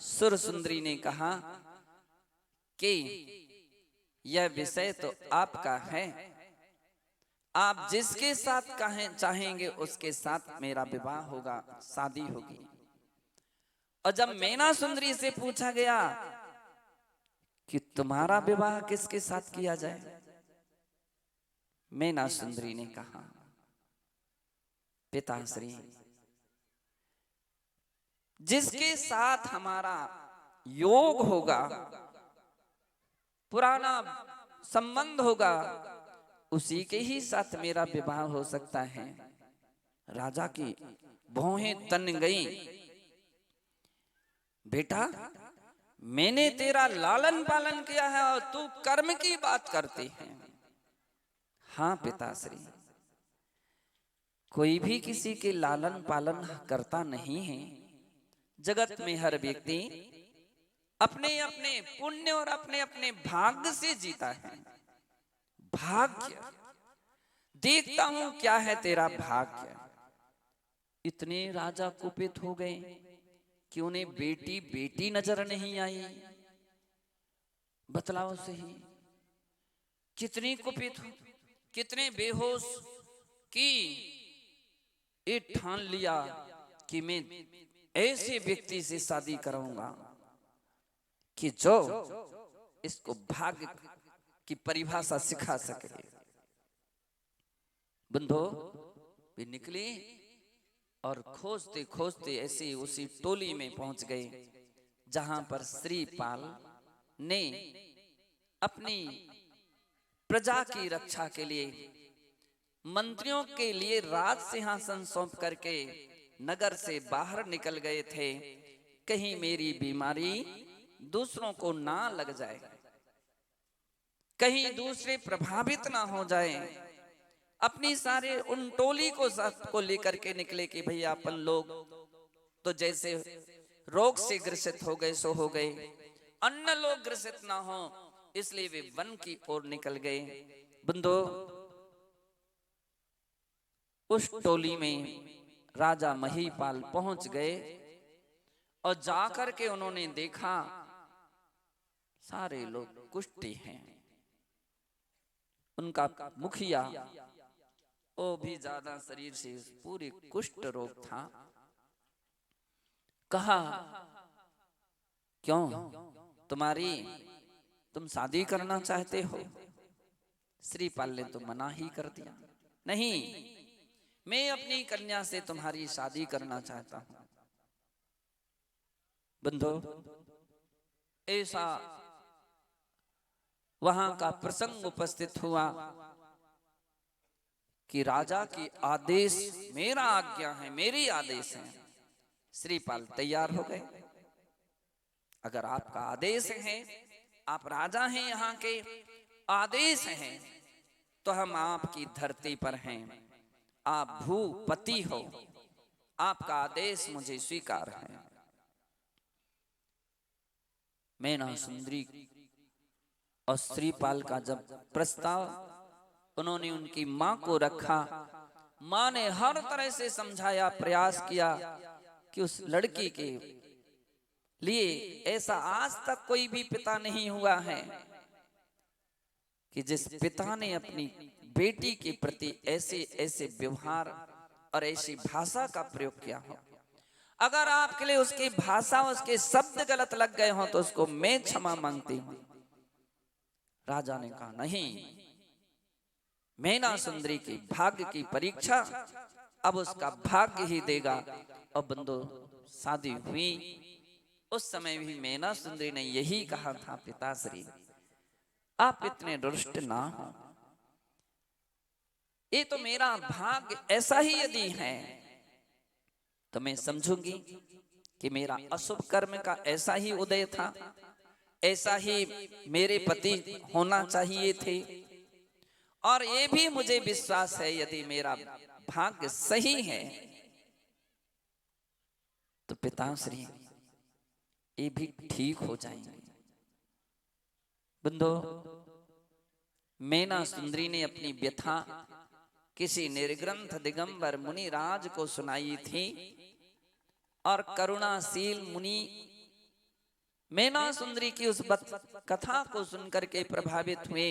सुर सुंदरी ने कहा कि यह विषय तो आपका है, आप जिसके साथ चाहेंगे उसके साथ मेरा विवाह होगा, शादी होगी। और जब मैना सुंदरी से पूछा गया कि तुम्हारा विवाह किसके साथ किया जाए, मैना सुंदरी ने कहा, पिताश्री जिसके साथ हमारा योग होगा, पुराना संबंध होगा, उसी के ही साथ मेरा विवाह हो सकता है। राजा की भौहें तन गई। बेटा मैंने तेरा लालन पालन किया है और तू कर्म की बात करती है। हाँ पिताश्री, कोई भी किसी के लालन पालन करता नहीं है। जगत में हर व्यक्ति अपने अपने पुण्य और अपने अपने भाग्य से जीता है। भाग्य देखता हूं क्या है तेरा भाग्य। इतने राजा कुपित हो गए कि उन्हें बेटी बेटी नजर नहीं आई। बतलाओ सही, कितनी कुपित हो, कितने बेहोश कि ये ठान लिया कि मैं ऐसे व्यक्ति से शादी कराऊंगा कि जो इसको भाग्य की परिभाषा सिखा सके। बंधो वे निकली और खोजते खोजते ऐसे उसी टोली में पहुंच गए जहां पर श्रीपाल ने अपनी प्रजा की रक्षा के लिए मंत्रियों के लिए राज सिंहासन सौंप करके नगर से बाहर निकल गए थे, कहीं मेरी बीमारी दूसरों को ना लग जाए, कहीं दूसरे प्रभावित ना हो जाए। अपनी सारे उन टोली को लेकर के निकले कि भैया अपन लोग तो जैसे रोग से ग्रसित हो गए सो हो गए, अन्य लोग ग्रसित ना हो, इसलिए वे वन की ओर निकल गए। बंधु, उस टोली में राजा महीपाल पहुंच गए और जाकर के उन्होंने देखा सारे लोग कुष्ठी हैं। उनका मुखिया वो भी ज्यादा शरीर से पूरी कुष्ठ रोग था। कहा, क्यों तुम शादी करना चाहते हो? श्रीपाल ने तो मना ही कर दिया, नहीं, मैं अपनी कन्या से तुम्हारी शादी करना चाहता हूं। बंधु, ऐसा वहां का प्रसंग उपस्थित हुआ कि राजा की आदेश, मेरा आज्ञा है, मेरी आदेश है। श्रीपाल तैयार हो गए। अगर आपका आदेश है, आप राजा हैं, यहाँ के आदेश हैं, तो हम आपकी धरती पर हैं, आप भूपति हो, आपका आदेश मुझे स्वीकार है। मैना सुंदरी और श्रीपाल का जब प्रस्ताव उन्होंने उनकी मां को रखा, मां ने हर तरह से समझाया, प्रयास किया कि उस लड़की के लिए ऐसा आज तक कोई भी पिता नहीं हुआ है कि जिस पिता ने अपनी बेटी के प्रति ऐसे ऐसे व्यवहार और ऐसी भाषा का प्रयोग किया हो। अगर आपके लिए उसकी भाषा, उसके शब्द गलत लग गए हो तो उसको मैं क्षमा मांगती हूं। राजा ने कहा, नहीं, मैना सुंदरी की भाग्य की परीक्षा अब उसका भाग्य ही देगा। और बंधु, शादी हुई, उस समय भी मैना सुंदरी ने यही कहा था, पिताश्री आप इतने दुष्ट ना हो, ये तो मेरा भाग्य ऐसा ही यदि है तो मैं समझूंगी कि मेरा अशुभ कर्म का ऐसा ही उदय था, ऐसा ही मेरे पति होना चाहिए थे। और ये भी मुझे विश्वास है यदि मेरा भाग्य सही है तो पिताश्री ये भी ठीक हो जाएंगे। बंधु, मैना सुंदरी ने अपनी व्यथा किसी निर्ग्रंथ दिगंबर मुनि राज को सुनाई थी और करुणाशील मुनि मैना सुंदरी की उस कथा को सुनकर के प्रभावित हुए,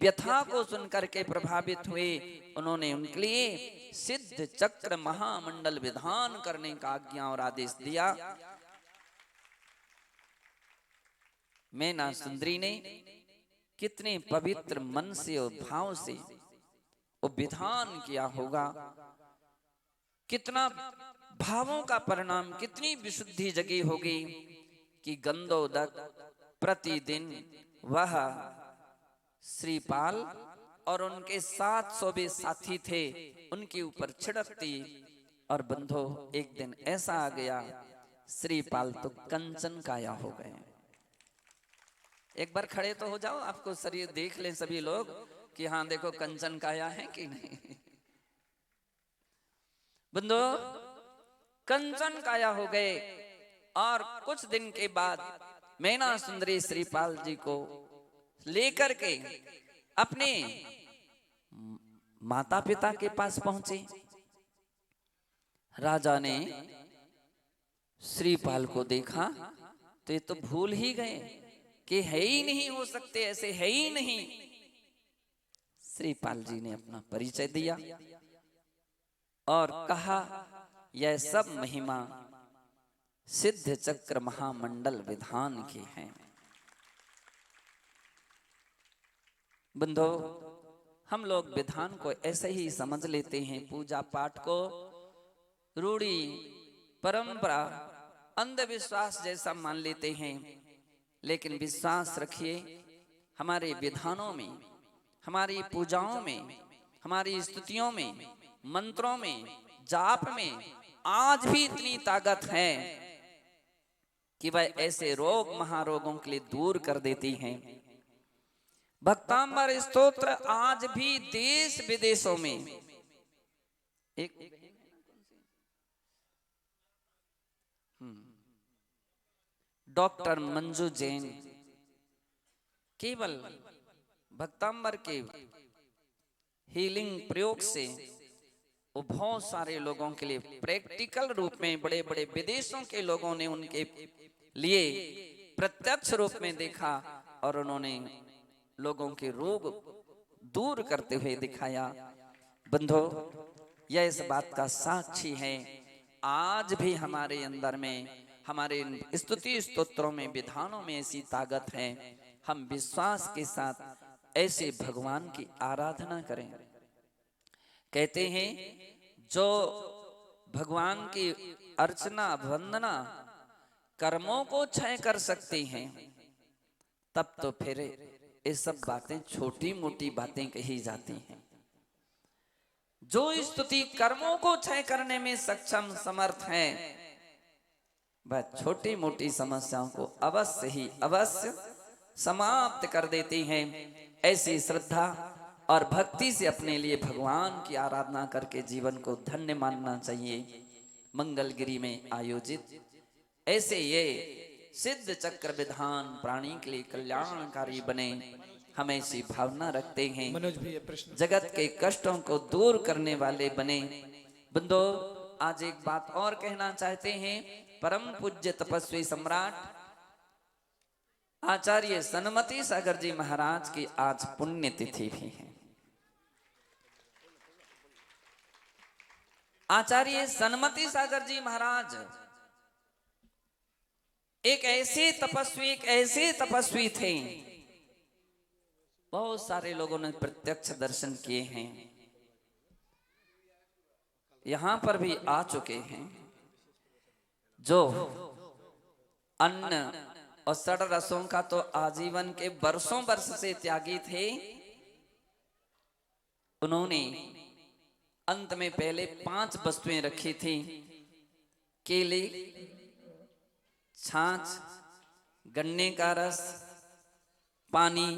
व्यथा को सुनकर के प्रभावित हुए। उन्होंने उनके लिए सिद्ध चक्र महामंडल विधान करने का आज्ञा और आदेश दिया। मैना सुंदरी ने कितने पवित्र मन से और भाव से वो विधान किया होगा, कितना भावों का परिणाम, कितनी विशुद्धि जगी होगी कि गंधोदक प्रतिदिन वह श्रीपाल और उनके 700 साथी थे उनके ऊपर छिड़कती। और बंधो, एक दिन ऐसा आ गया, श्रीपाल तो कंचन काया हो गए। एक बार खड़े तो हो जाओ, आपको शरीर देख लें सभी लोग कि हाँ देखो कंचन काया है कि नहीं। बंधो, कंचन काया हो गए। और कुछ दिन के बाद मैना सुंदरी श्रीपाल जी को लेकर के अपने माता पिता के पास पहुंचे। राजा ने श्रीपाल को देखा तो ये तो भूल ही गए कि है ही नहीं, हो सकते ऐसे है ही नहीं। श्रीपाल जी ने अपना परिचय दिया और कहा, यह सब महिमा सिद्ध चक्र महामंडल विधान के हैं। बंधो, हम लोग विधान को ऐसे ही समझ लेते हैं, पूजा पाठ को रूढ़ी परंपरा अंधविश्वास जैसा मान लेते हैं। लेकिन विश्वास रखिए, हमारे विधानों में, हमारी पूजाओं में हमारी स्तुतियों में, मंत्रों में, जाप में आज भी इतनी ताकत है कि वह ऐसे रोग महारोगों के लिए दूर कर देती हैं। भक्तांबर स्तोत्र आज भी देश विदेशों में एक डॉक्टर मंजू जैन केवल भक्तांबर के हीलिंग प्रयोग से वो बहुत सारे लोगों के लिए प्रैक्टिकल रूप में, बड़े बड़े विदेशों के लोगों ने उनके लिए प्रत्यक्ष रूप में देखा और उन्होंने लोगों के रोग दूर करते हुए दिखाया। बंधो, यह इस बात का साक्षी है, आज भी हमारे अंदर में, हमारे स्तुति स्तोत्रों में, विधानों में ऐसी ताकत है। हम विश्वास के साथ ऐसे भगवान की आराधना करें। कहते हैं जो भगवान की अर्चना वंदना कर्मों को क्षय कर सकती हैं, तब तो फिर ये सब बातें छोटी मोटी बातें कही जाती हैं। जो स्तुति कर्मों को क्षय करने में सक्षम समर्थ है, वह छोटी मोटी समस्याओं को अवश्य समाप्त कर देती हैं। ऐसी श्रद्धा और भक्ति से अपने लिए भगवान की आराधना करके जीवन को धन्य मानना चाहिए। मंगलगिरी में आयोजित ऐसे ये सिद्ध चक्र विधान प्राणी के लिए कल्याणकारी बने, हम ऐसी भावना रखते हैं। जगत के कष्टों को दूर करने वाले बने। बंदो, आज एक बात और कहना चाहते हैं। परम पूज्य तपस्वी सम्राट आचार्य सन्मति सागर जी महाराज की आज पुण्यतिथि भी है। आचार्य सन्मति सागर जी महाराज एक ऐसे तपस्वी थे, बहुत सारे लोगों ने प्रत्यक्ष दर्शन किए हैं, यहां पर भी आ चुके हैं। जो अन्न और षड रसों का तो आजीवन के वर्षों वर्ष से त्यागी थे, उन्होंने अंत में पहले 5 वस्तुएं रखी थी। केले, छाछ, गन्ने का रस, पानी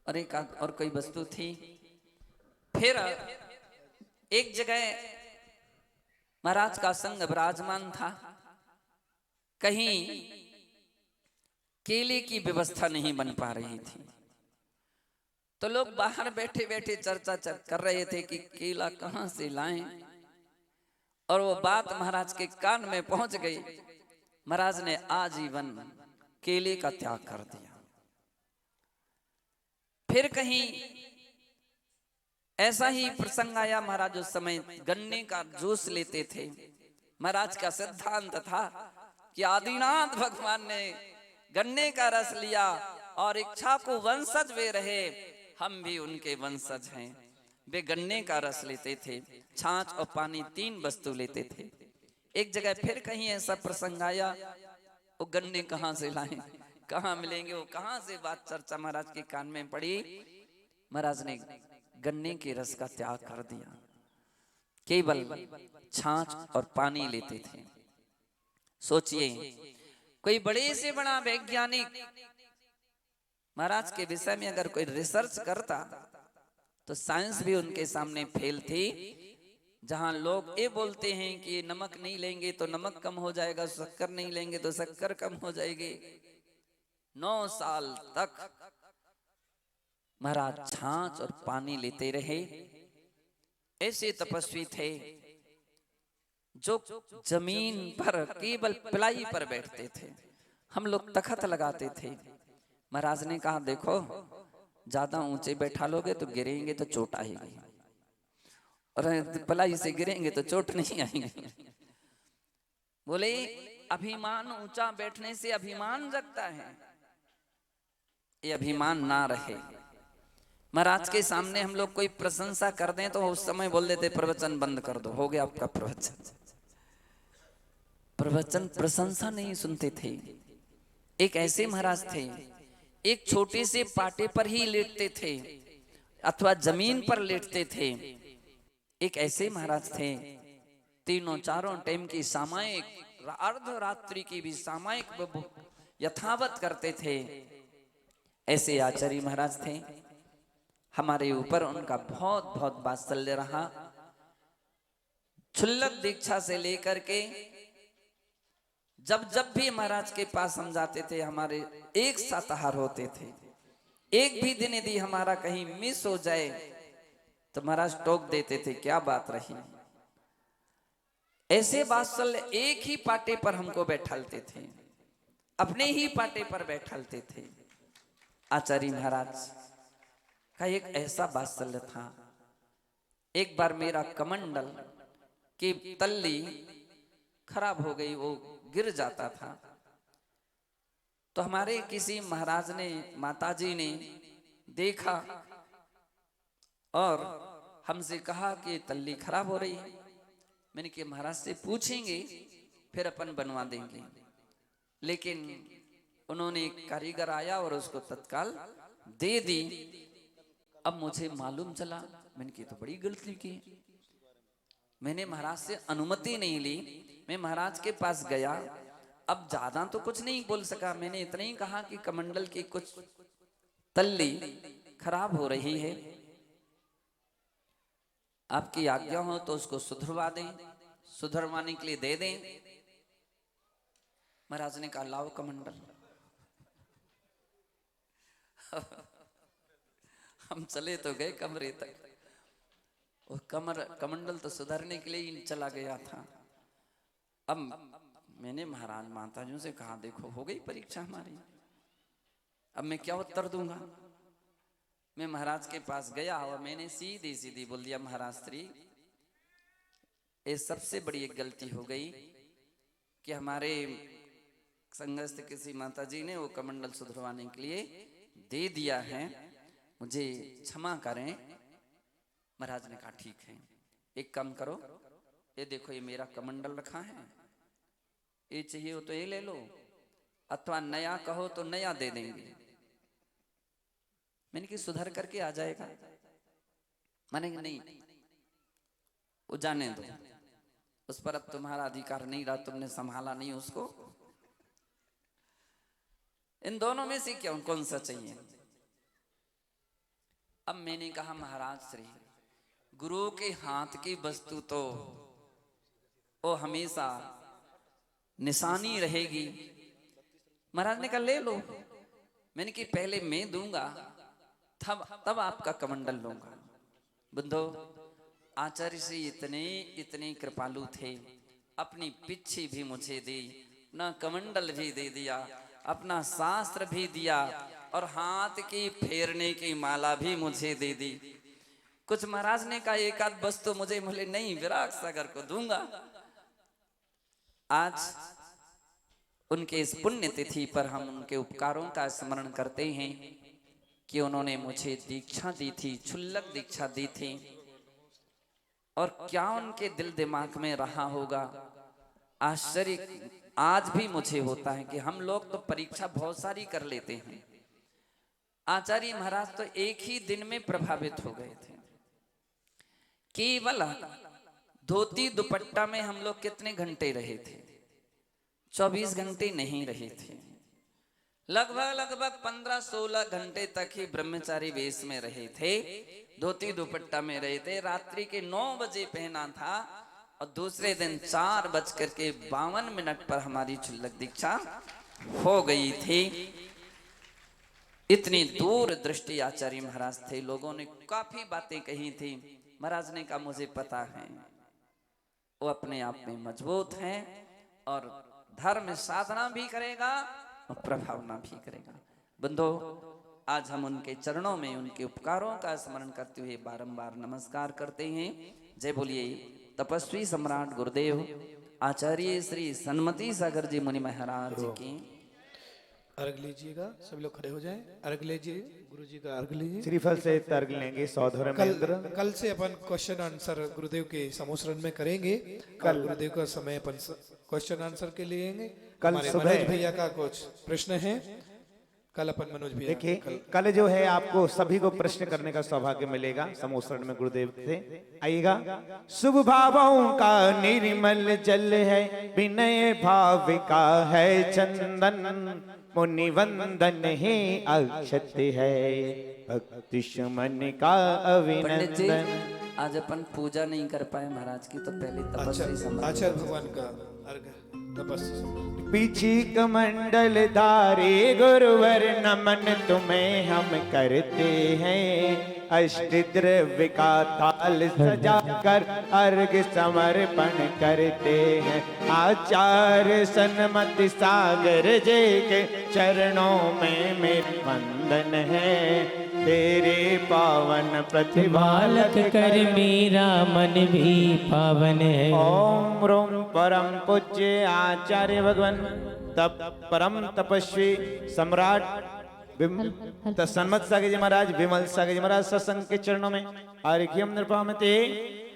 और कोई वस्तु थी। फिर एक जगह महाराज का संग विराजमान था। कहीं केले की व्यवस्था नहीं बन पा रही थी, तो लोग बाहर बैठे बैठे चर्चा कर रहे थे कि केला कहां से लाएं, और वो बात महाराज के कान में पहुंच गई। महाराज ने आजीवन केले का त्याग कर दिया। फिर कहीं ऐसा ही प्रसंग आया, महाराज उस समय गन्ने का जूस लेते थे। महाराज का सिद्धांत था कि आदिनाथ भगवान ने गन्ने का रस लिया और इच्छा को वंशज वे रहे, हम भी उनके वंशज हैं। वे गन्ने का रस लेते थे, छाछ और पानी, 3 वस्तु लेते थे। एक जगह फिर कहीं ऐसा प्रसंग आया, वो गन्ने कहां से लाएं, कहां मिलेंगे, वो कहां से बात चर्चा महाराज के कान में पड़ी। महाराज ने गन्ने के रस का त्याग कर दिया, केवल छाछ और पानी लेते थे। सोचिए, कोई बड़े से बड़ा वैज्ञानिक महाराज के विषय में अगर कोई रिसर्च करता तो साइंस भी उनके सामने फेल थी। जहां लोग ये बोलते हैं कि नमक नहीं लेंगे तो नमक कम हो जाएगा, शक्कर नहीं लेंगे तो शक्कर कम हो जाएगी, 9 साल तक महाराज छाछ और पानी लेते रहे। ऐसे तपस्वी थे जो जमीन पर केवल पिलाई पर बैठते थे। हम लोग तखत लगाते थे। महाराज ने कहा, देखो ज्यादा ऊंचे बैठा लोगे तो गिरेंगे तो चोट आएगी, और पिलाई से गिरेंगे तो चोट नहीं आएगी। बोले अभिमान, ऊंचा बैठने से अभिमान जगता है, ये अभिमान ना रहे। महाराज के सामने हम लोग कोई प्रशंसा कर दें तो उस समय बोल देते प्रवचन बंद कर दो, हो गया आपका प्रवचन। प्रवचन प्रशंसा नहीं सुनते थे। एक ऐसे महाराज थे, एक छोटे से पाटे पर ही लेटते थे, अथवा जमीन पर लेटते थे। एक ऐसे महाराज थे, तीनों चारों टाइम की सामायिक अर्धरात्रि की भी सामायिक यथावत करते थे। ऐसे आचार्य महाराज थे। हमारे ऊपर उनका बहुत बहुत वात्सल्य रहा। क्षुल्लक दीक्षा से लेकर के जब जब भी महाराज के पास हम जाते थे, हमारे एक साथ आहार होते थे। एक भी दिन यदि हमारा कहीं मिस हो जाए तो महाराज टोक देते थे, क्या बात रही। ऐसे वात्सल्य, एक ही पाटे पर हमको बैठालते थे, अपने ही पाटे पर बैठालते थे। आचार्य महाराज का एक ऐसा वात्सल्य था। एक बार मेरा कमंडल की तल्ली खराब हो गई, वो गिर जाता था। तो हमारे किसी महाराज ने, माताजी ने देखा और हमसे कहा कि तल्ली खराब हो रही है। मैंने कहा महाराज से पूछेंगे फिर अपन बनवा देंगे। लेकिन उन्होंने एक कारीगर आया और उसको तत्काल दे दी। अब मुझे मालूम चला, मैंने की तो बड़ी गलती की। मैंने महाराज से अनुमति नहीं ली। मैं महाराज के पास गया। अब ज्यादा तो कुछ नहीं बोल सका, मैंने इतना ही कहा कि कमंडल की कुछ तल्ली खराब हो रही है, आपकी आज्ञा हो तो उसको सुधरवा दें, सुधरवाने के लिए दे दें। महाराज ने कहा लाओ कमंडल। हम चले तो गए कमरे तक, वो कमंडल तो सुधरने के लिए ही चला गया था। अब मैंने महाराज माताजियों से कहा देखो हो गई परीक्षा हमारी, अब मैं क्या उत्तर दूंगा। मैं महाराज के पास गया और मैंने सीधी सीधी बोल दिया, महाराज श्री ये सबसे बड़ी एक गलती हो गई कि हमारे संगस्थ किसी माताजी ने वो कमंडल सुधरवाने के लिए दे दिया है, मुझे क्षमा करें। महाराज ने कहा ठीक है, एक काम करो, ये देखो ये मेरा कमंडल रखा है, ये चाहिए हो तो ये ले लो, अथवा नया कहो तो नया दे देंगे। मैंने कि सुधर करके आ जाएगा। माने नहीं, वो जाने दो, उस पर अब तुम्हारा अधिकार नहीं रहा, तुमने संभाला नहीं उसको। इन दोनों में से क्यों कौन सा चाहिए। अब मैंने कहा महाराज श्री गुरु के हाथ की वस्तु तो वो हमेशा निशानी रहेगी। महाराज ने कहा ले लो। मैंने कि पहले मैं दूंगा तब आपका कमंडल लूंगा। बंधो आचार्य श्री इतने कृपालु थे, अपनी पिच्छी भी मुझे दी, अपना कमंडल भी दे दिया, अपना शास्त्र भी दिया और हाथ की फेरने की माला भी मुझे दे दी। कुछ महाराज ने कहा एक आध वस्तु मुझे बोले नहीं विराग सागर को दूंगा। आज उनके इस पुण्य तिथि पर हम उनके उपकारों का स्मरण करते हैं कि उन्होंने मुझे दीक्षा दी थी, क्षुल्लक दीक्षा दी थी। और क्या उनके दिल दिमाग में रहा होगा, आश्चर्य आज भी मुझे होता है कि हम लोग तो परीक्षा बहुत सारी कर लेते हैं, आचार्य महाराज तो एक ही दिन में प्रभावित हो गए थे। केवल धोती दुपट्टा में हम लोग कितने घंटे रहे थे? 24 घंटे नहीं रहे थे, लगभग 15-16 घंटे तक ही ब्रह्मचारी वेश में रहे थे, धोती दुपट्टा में रहे थे। रात्रि के 9 बजे पहना था और दूसरे दिन 4:52 पर हमारी क्षुल्लक दीक्षा हो गई थी। इतनी दूर दृष्टि आचार्य महाराज थे। लोगों ने काफी बातें कही थी, महाराज ने कहा मुझे पता है वो अपने आप में मजबूत हैं और धर्म साधना भी करेगा और प्रभावना भी करेगा। बंधो आज हम उनके चरणों में उनके उपकारों का स्मरण करते हुए बारंबार नमस्कार करते हैं। जय बोलिए तपस्वी सम्राट गुरुदेव आचार्य श्री सन्मति सागर जी मुनि महाराज की। अर्घ लीजिएगा, सभी लोग खड़े हो जाएं, अर्घ लीजिए, गुरु जी का अर्घ लीजिए। श्रीफल से अर्घ लेंगे सौधर कल से अपन क्वेश्चन आंसर गुरुदेव के समोसरण में करेंगे। कल गुरुदेव का समय अपन क्वेश्चन आंसर के लिए लेंगे। कल हमारे सुबह मनोज भैया का कुछ प्रश्न है, कल अपन मनोज भैया देखिए कल कल जो है आपको सभी को प्रश्न करने का सौभाग्य मिलेगा समोसरण में गुरुदेव से आइएगा। शुभ भावों का निर्मल जल है, विनय भाव का है चंदन, मुनि वंदन है अक्षत है, भक्ति सुमन का पंडित जी अभिनंदन। आज अपन पूजा नहीं कर पाए महाराज की, तो पहले तपस्वी अच्छा समझ आचार्य भगवान का अर्घ तपस्या पीछी कमंडल धारे गुरुवर नमन तुम्हें हम करते हैं, अष्ट द्रव्य का थाल सजा कर अर्घ समर्पण करते हैं। आचार्य सन्मति सागर जी के चरणों में मेरा वंदन है, तेरे पावन प्रतिभालक बालक कर मेरा मन भी पावन है। ओम रोम परम पूज्य आचार्य भगवान तप परम तपस्वी सम्राट सन्मत सागर जी महाराज, विमल सागर जी महाराज सत्संग के चरणों में अर्घ्यम निर्पामते।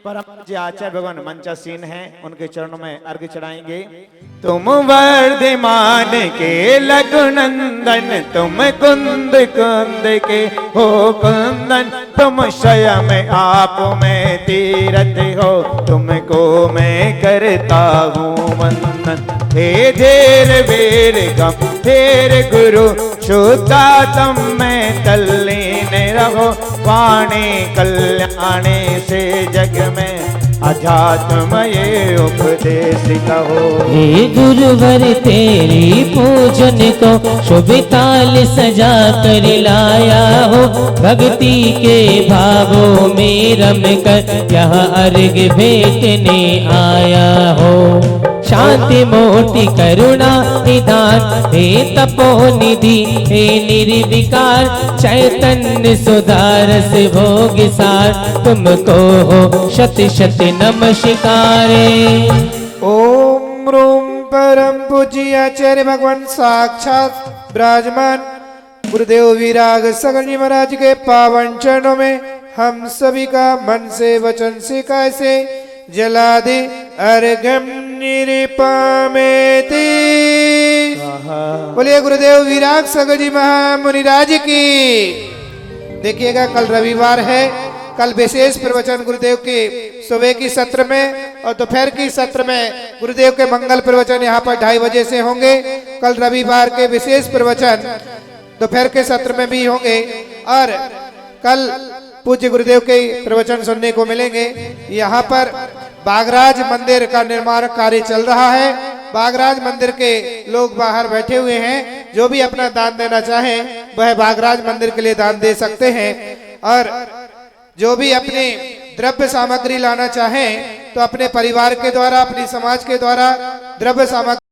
परम पूज्य आचार्य भगवान मंचासीन हैं, उनके चरणों में अर्घ्य चढ़ाएंगे। तुम वर्धमान के लघुनंदन, तुम कुंद कुंद के हो कुंदन, तुम स्वयं आप में तीरथ हो, तुमको मैं करता हूँ वंदन। हे धीर वीर गंभीर गुरु शुद्धात्म में तल्लीन रहो, वाणी कल्याणी से जग में अध्यात्म ये उपदेश कहो। हे गुरुवर तेरी पूजन को शुभ ताल सजा कर लाया हो, भक्ति के भावों में रम कर यहाँ अर्घ भेटने आया हो। शांति मोटी करुणा निदान हे तपोनिधि, हे निर्विकार चैतन्य सुधारस भोग सार, तुमको हो शत शत नमस्कारे। ओम रोम परम पूज्य आचार्य भगवान साक्षात विराजमान गुरुदेव विराग सगर जी महाराज के पावन चरणों में हम सभी का मन से वचन से कैसे जला दे अर्घम निरुपमेति। बोलिए गुरुदेव विराग सगर जी महामुनिराज की। देखिएगा कल रविवार है, कल विशेष प्रवचन गुरुदेव के सुबह की सत्र में और दोपहर की सत्र में गुरुदेव के मंगल प्रवचन यहाँ पर 2:30 बजे से होंगे। कल रविवार के विशेष प्रवचन दोपहर के सत्र में भी होंगे और कल पूज्य गुरुदेव के प्रवचन सुनने को मिलेंगे। यहाँ पर बागराज मंदिर का निर्माण कार्य चल रहा है। बागराज मंदिर के लोग बाहर बैठे हुए हैं, जो भी अपना दान देना चाहें वह बागराज मंदिर के लिए दान दे सकते हैं। और जो भी अपने द्रव्य सामग्री लाना चाहें तो अपने परिवार के द्वारा, अपनी समाज के द्वारा द्रव्य सामग्री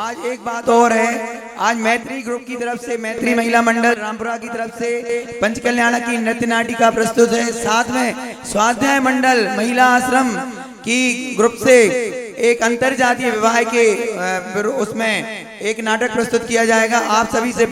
आज एक बात और है, आज मैत्री ग्रुप की तरफ से, मैत्री महिला मंडल रामपुरा की तरफ से पंचकल्याण की नृत्य नाटिका प्रस्तुत है। साथ में स्वाध्याय मंडल महिला आश्रम की ग्रुप से एक अंतर जातीय विवाह के उसमें एक नाटक प्रस्तुत किया जाएगा। आप सभी से